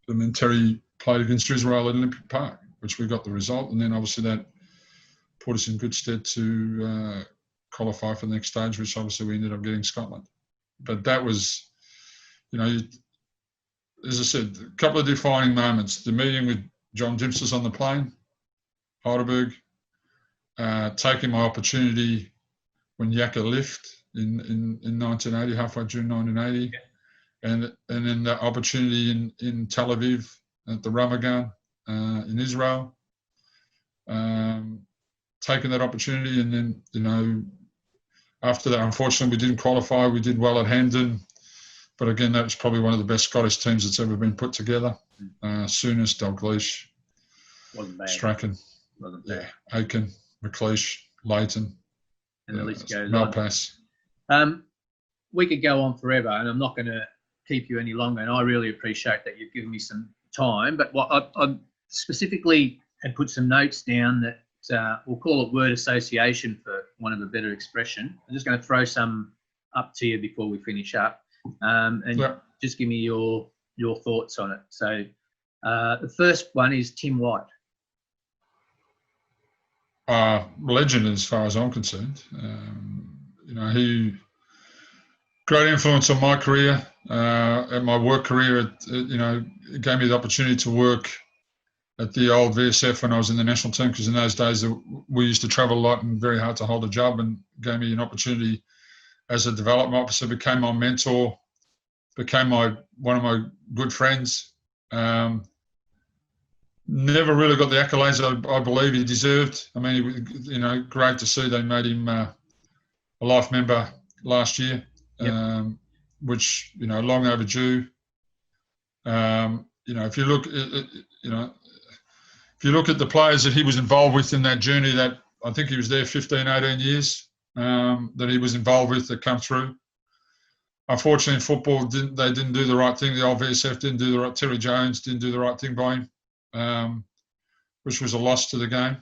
and then Terry played against Israel at Olympic Park, which we got the result. And then obviously that put us in good stead to qualify for the next stage, which obviously we ended up getting Scotland. But that was, as I said, a couple of defining moments. The meeting with John Dimtsis on the plane, Heidelberg, taking my opportunity when Yaka left in 1980, halfway June 1980, and then the opportunity in Tel Aviv at the Ramadan in Israel, taking that opportunity, and then, after that, unfortunately, we didn't qualify. We did well at Hampden. But again, that was probably one of the best Scottish teams that's ever been put together. Soonest, Dalgleish, Strachan, Aiken, McLeish, Leighton, and the list goes Malpass. on. We could go on forever, and I'm not going to keep you any longer, and I really appreciate that you've given me some time. But what I specifically had put some notes down that we'll call it word association for want of a better expression. I'm just going to throw some up to you before we finish up. Just give me your thoughts on it. So the first one is Tim White. Legend as far as I'm concerned. He great influence on my career, and my work career. It gave me the opportunity to work at the old VSF when I was in the national team, because in those days we used to travel a lot and very hard to hold a job, and gave me an opportunity as a development officer, became my mentor, became one of my good friends. Never really got the accolades I believe he deserved. I mean, great to see they made him a life member last year, which, long overdue. If you look at the players that he was involved with in that journey, that I think he was there 15, 18 years, that he was involved with that come through. unfortunately, in football, they didn't do the right thing. The old VSF didn't do the right. Terry Jones didn't do the right thing by him, which was a loss to the game.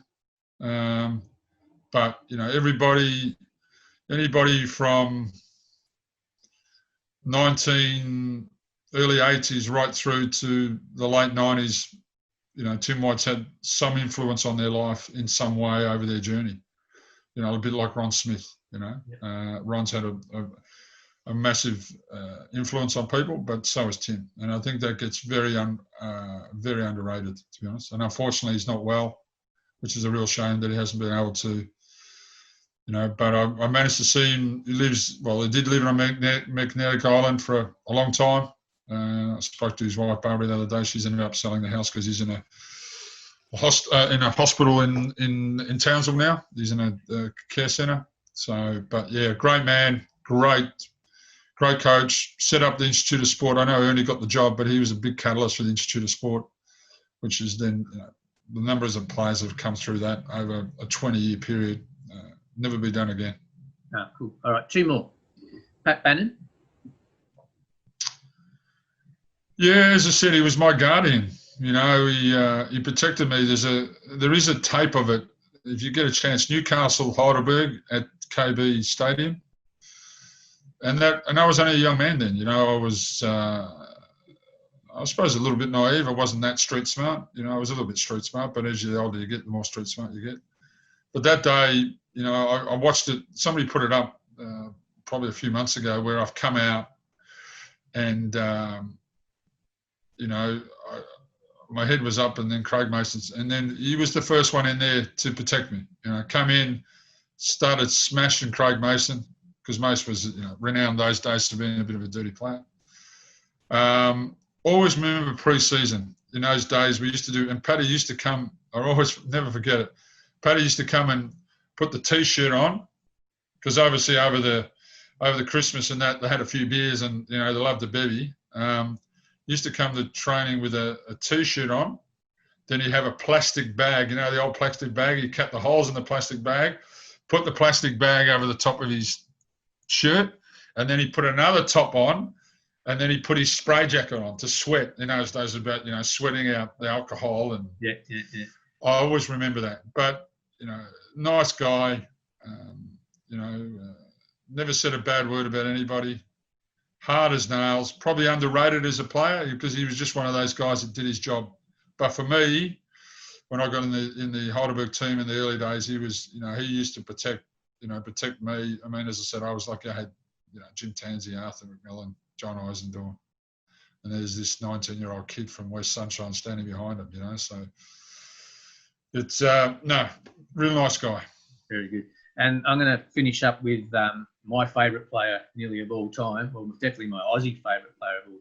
But anybody from early 80s right through to the late 90s, Tim White's had some influence on their life in some way over their journey. A bit like Ron Smith. Ron's had a massive influence on people, but so has Tim, and I think that gets very underrated, to be honest. And unfortunately, he's not well, which is a real shame that he hasn't been able to. But I managed to see him. He did live on Magnetic Island for a long time. I spoke to his wife Barbara the other day. She's ended up selling the house because he's in a hospital in Townsville now. He's in a care centre. So, but yeah, great man, great coach. Set up the Institute of Sport. I know he only got the job, but he was a big catalyst for the Institute of Sport, which is then the numbers of players that have come through that over a 20-year period. Never be done again. Ah, cool. All right, two more. Pat Bannon. Yeah, as I said, he was my guardian. He protected me. There is a tape of it. If you get a chance, Newcastle Heidelberg at KB Stadium, and I was only a young man then. I was, I suppose, a little bit naive. I wasn't that street smart. I was a little bit street smart, but as the older you get, the more street smart you get. But that day, I watched it. Somebody put it up probably a few months ago, where I've come out and. My head was up, and then Craig Mason's, and then he was the first one in there to protect me. Come in, started smashing Craig Mason, because Mason was renowned those days for being a bit of a dirty player. Always remember pre-season. In those days, we used to do, and Paddy used to come. I always never forget it. Paddy used to come and put the T-shirt on, because obviously over the Christmas and that, they had a few beers, and they loved the bevy. Used to come to training with a T-shirt on. Then he'd have a plastic bag, the old plastic bag. He'd cut the holes in the plastic bag, put the plastic bag over the top of his shirt, and then he'd put another top on, and then he'd put his spray jacket on to sweat. In those days, about sweating out the alcohol, and yeah. I always remember that. But nice guy. Never said a bad word about anybody. Hard as nails, probably underrated as a player, because he was just one of those guys that did his job. But for me, when I got in the Heidelberg team in the early days, he was, he used to protect me. I mean, as I said, I was like, I had, Jim Tansey, Arthur McMillan, John Eisendorf, and there's this 19-year-old kid from West Sunshine standing behind him, So it's real nice guy. Very good. And I'm going to finish up with my favourite player nearly of all time, well, definitely my Aussie favourite player of all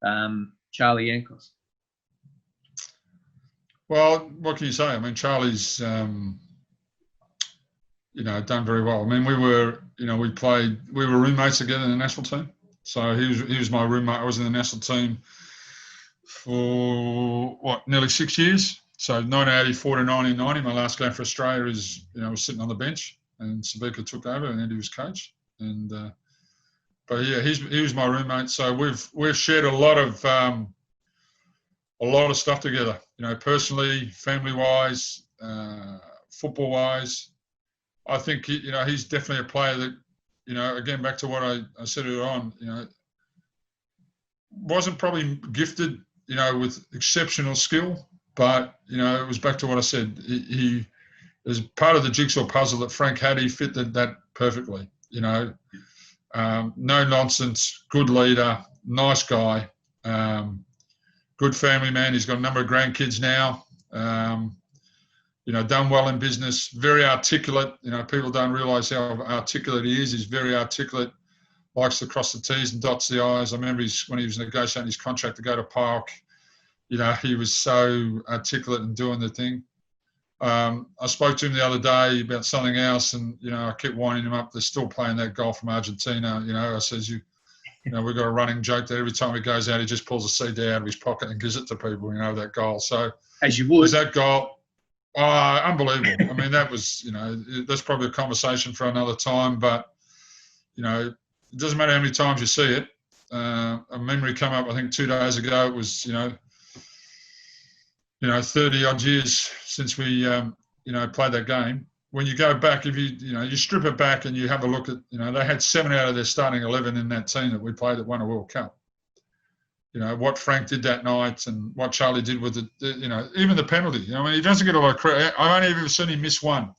time, Charlie Yankos. Well, what can you say? I mean, Charlie's, done very well. I mean, we were roommates together in the national team. So he was my roommate. I was in the national team for, nearly 6 years. So 1984 to 1990, my last game for Australia was sitting on the bench, and Sabika took over, and then he was coach. And but yeah, he was my roommate. So we've shared a lot of stuff together. Personally, family wise, football wise. I think he's definitely a player that again, back to what I said earlier on. Wasn't probably gifted with exceptional skill. But, it was back to what I said. He is part of the jigsaw puzzle that Frank had. He fitted that perfectly, no nonsense, good leader, nice guy, good family man. He's got a number of grandkids now, done well in business, very articulate. People don't realise how articulate he is. He's very articulate, likes to cross the T's and dots the I's. I remember when he was negotiating his contract to go to PAOK, he was so articulate and doing the thing. I spoke to him the other day about something else, and I kept winding him up. They're still playing that goal from Argentina. I says, we've got a running joke that every time he goes out, he just pulls a CD out of his pocket and gives it to people. That goal. So as you would, that goal, unbelievable. I mean, that was that's probably a conversation for another time. But it doesn't matter how many times you see it. A memory come up, I think 2 days ago. It was, 30 odd years since we, played that game. When you go back, if you strip it back and you have a look at, they had 7 out of their starting 11 in that team that we played that won a World Cup. What Frank did that night and what Charlie did with even the penalty. He doesn't get a lot of credit. I've only ever seen him miss one.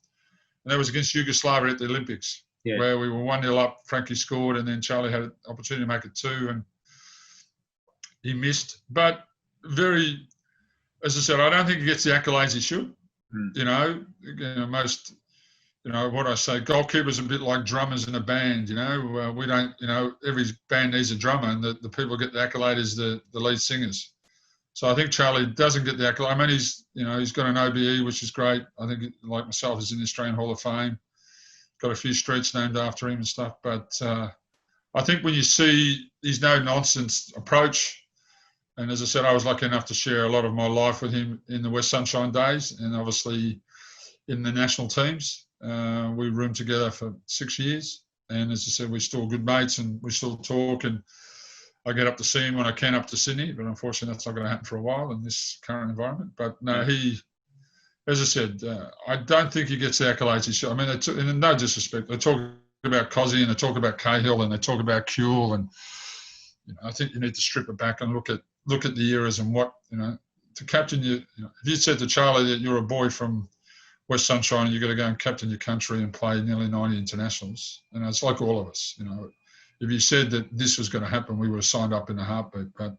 And that was against Yugoslavia at the Olympics, where we were 1-0 up, Frankie scored, and then Charlie had an opportunity to make it 2, and he missed. But as I said, I don't think he gets the accolades he should. Most, what I say, goalkeepers are a bit like drummers in a band. We don't, every band needs a drummer, and the people get the accolade is the lead singers. So I think Charlie doesn't get the accolade. I mean, he's got an OBE, which is great. I think, like myself, he's in the Australian Hall of Fame. Got a few streets named after him and stuff. But I think when you see his no-nonsense approach, and as I said, I was lucky enough to share a lot of my life with him in the West Sunshine days, and obviously in the national teams. We roomed together for 6 years, and as I said, we're still good mates, and we still talk, and I get up to see him when I can up to Sydney, but unfortunately that's not going to happen for a while in this current environment. But no, as I said, I don't think he gets the accolades he should. I mean, and no disrespect, they talk about Cozzy and they talk about Cahill and they talk about Kuehl, and I think you need to strip it back and look at the eras and what, to captain if you said to Charlie that you're a boy from West Sunshine and you're going to go and captain your country and play nearly 90 internationals, it's like all of us, If you said that this was going to happen, we would have signed up in a heartbeat. But,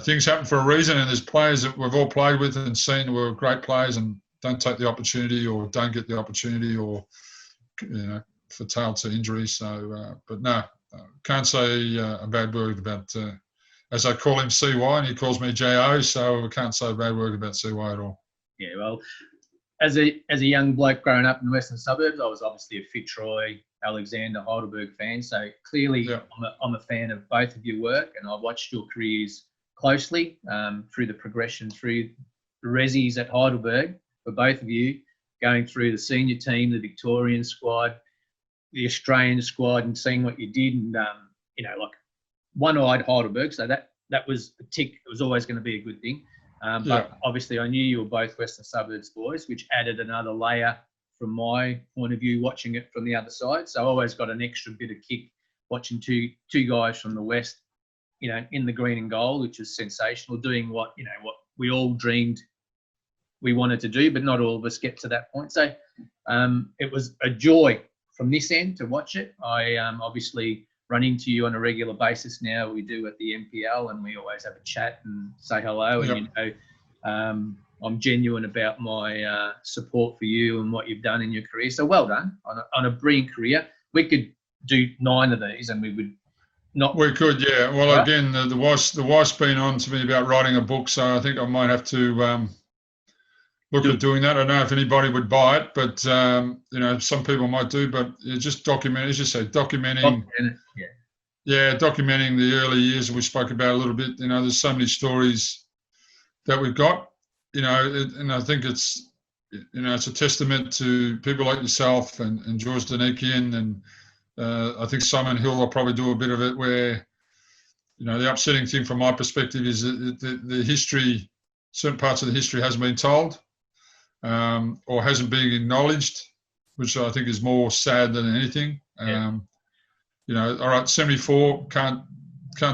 things happen for a reason, and there's players that we've all played with and seen who are great players and don't take the opportunity or don't get the opportunity or, fatal to injury. So, but no, can't say a bad word about, as I call him, CY, and he calls me JO, so I can't say a bad word about CY at all. Yeah, well, as a young bloke growing up in the western suburbs, I was obviously a Fitzroy, Alexander, Heidelberg fan. So clearly I'm a fan of both of your work, and I've watched your careers closely through the progression through the Resis at Heidelberg for both of you, going through the senior team, the Victorian squad, the Australian squad, and seeing what you did, and like one-eyed Heidelberg. So that was a tick. It was always going to be a good thing. But obviously I knew you were both Western Suburbs boys, which added another layer from my point of view, watching it from the other side. So I always got an extra bit of kick watching two guys from the West, in the green and gold, which is sensational, doing what we all dreamed we wanted to do, but not all of us get to that point. So it was a joy from this end to watch it. I obviously run into you on a regular basis now. We do at the MPL, and we always have a chat and say hello. And I'm genuine about my support for you and what you've done in your career. So well done on a brilliant career. We could do 9 of these, and we would not. We could, yeah. Well, right? Again, the wife's been on to me about writing a book, so I think I might have to look at doing that. I don't know if anybody would buy it, but some people might do. But just document, as you say, documenting the early years we spoke about a little bit. There's so many stories that we've got. And I think it's a testament to people like yourself and George Danikian, and I think Simon Hill will probably do a bit of it, where the upsetting thing from my perspective is that the history, certain parts of the history hasn't been told. Or hasn't been acknowledged, which I think is more sad than anything. All right, 74, can't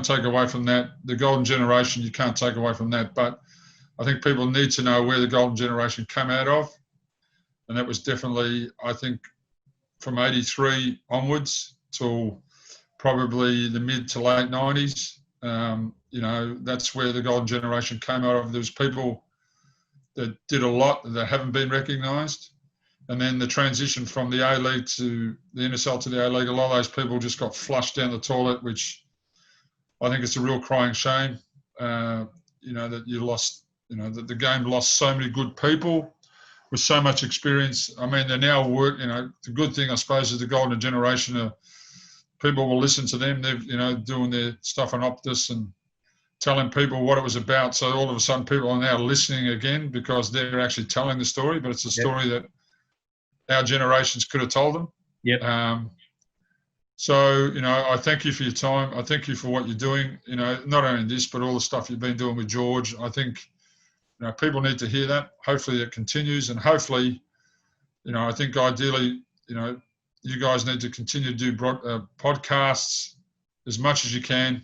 take away from that. The golden generation, you can't take away from that. But I think people need to know where the golden generation came out of. And that was definitely, I think, from 83 onwards till probably the mid to late 90s. That's where the golden generation came out of. There's people that did a lot that haven't been recognised. And then the transition from the A-League to the NSL to the A-League, a lot of those people just got flushed down the toilet, which I think it's a real crying shame, that you lost, that the game lost so many good people with so much experience. I mean, they're now the good thing, I suppose, is the golden generation. People will listen to them. They're, doing their stuff on Optus and telling people what it was about. So all of a sudden people are now listening again because they're actually telling the story, but it's a story that our generations could have told them. Yep. So, you know, I thank you for your time. I thank you for what you're doing, you know, not only this, but all the stuff you've been doing with George. I think, you know, people need to hear that. Hopefully it continues, and hopefully, you know, I think ideally, you know, you guys need to continue to do podcasts as much as you can,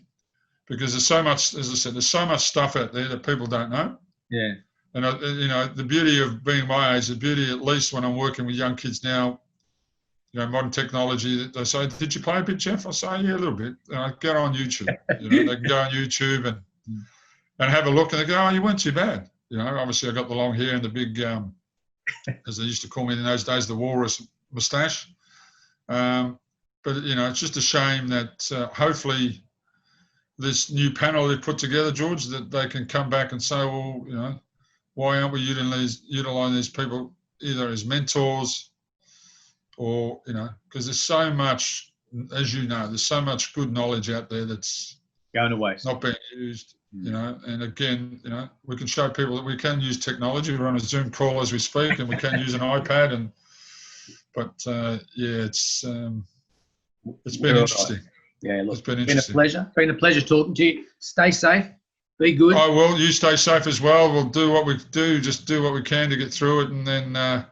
because there's so much, as I said, there's so much stuff out there that people don't know. Yeah. And, you know, the beauty of being my age, the beauty, at least when I'm working with young kids now, you know, modern technology, they say, did you play a bit, Jeff? I say, yeah, a little bit. Get on YouTube. You know, they can go on YouTube and have a look, and they go, oh, you weren't too bad. You know, obviously I got the long hair and the big, as they used to call me in those days, the walrus moustache. But, you know, it's just a shame that hopefully this new panel they've put together, George, that they can come back and say, well, you know, why aren't we utilising these people either as mentors or, you know, because there's so much, as you know, there's so much good knowledge out there that's going to waste, not being used, you know. And again, you know, we can show people that we can use technology. We're on a Zoom call as we speak, and we can use an iPad. But yeah, it's been interesting. Yeah, look, it's been a interesting. pleasure. Been a pleasure talking to you. Stay safe. Be good. I will. You stay safe as well. We'll do what we do. Just do what we can to get through it, and then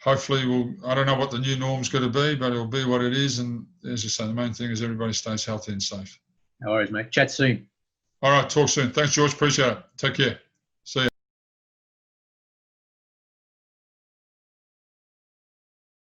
hopefully we'll. I don't know what the new norm's going to be, but it'll be what it is. And as you say, the main thing is everybody stays healthy and safe. No worries, mate. Chat soon. All right. Talk soon. Thanks, George. Appreciate it. Take care.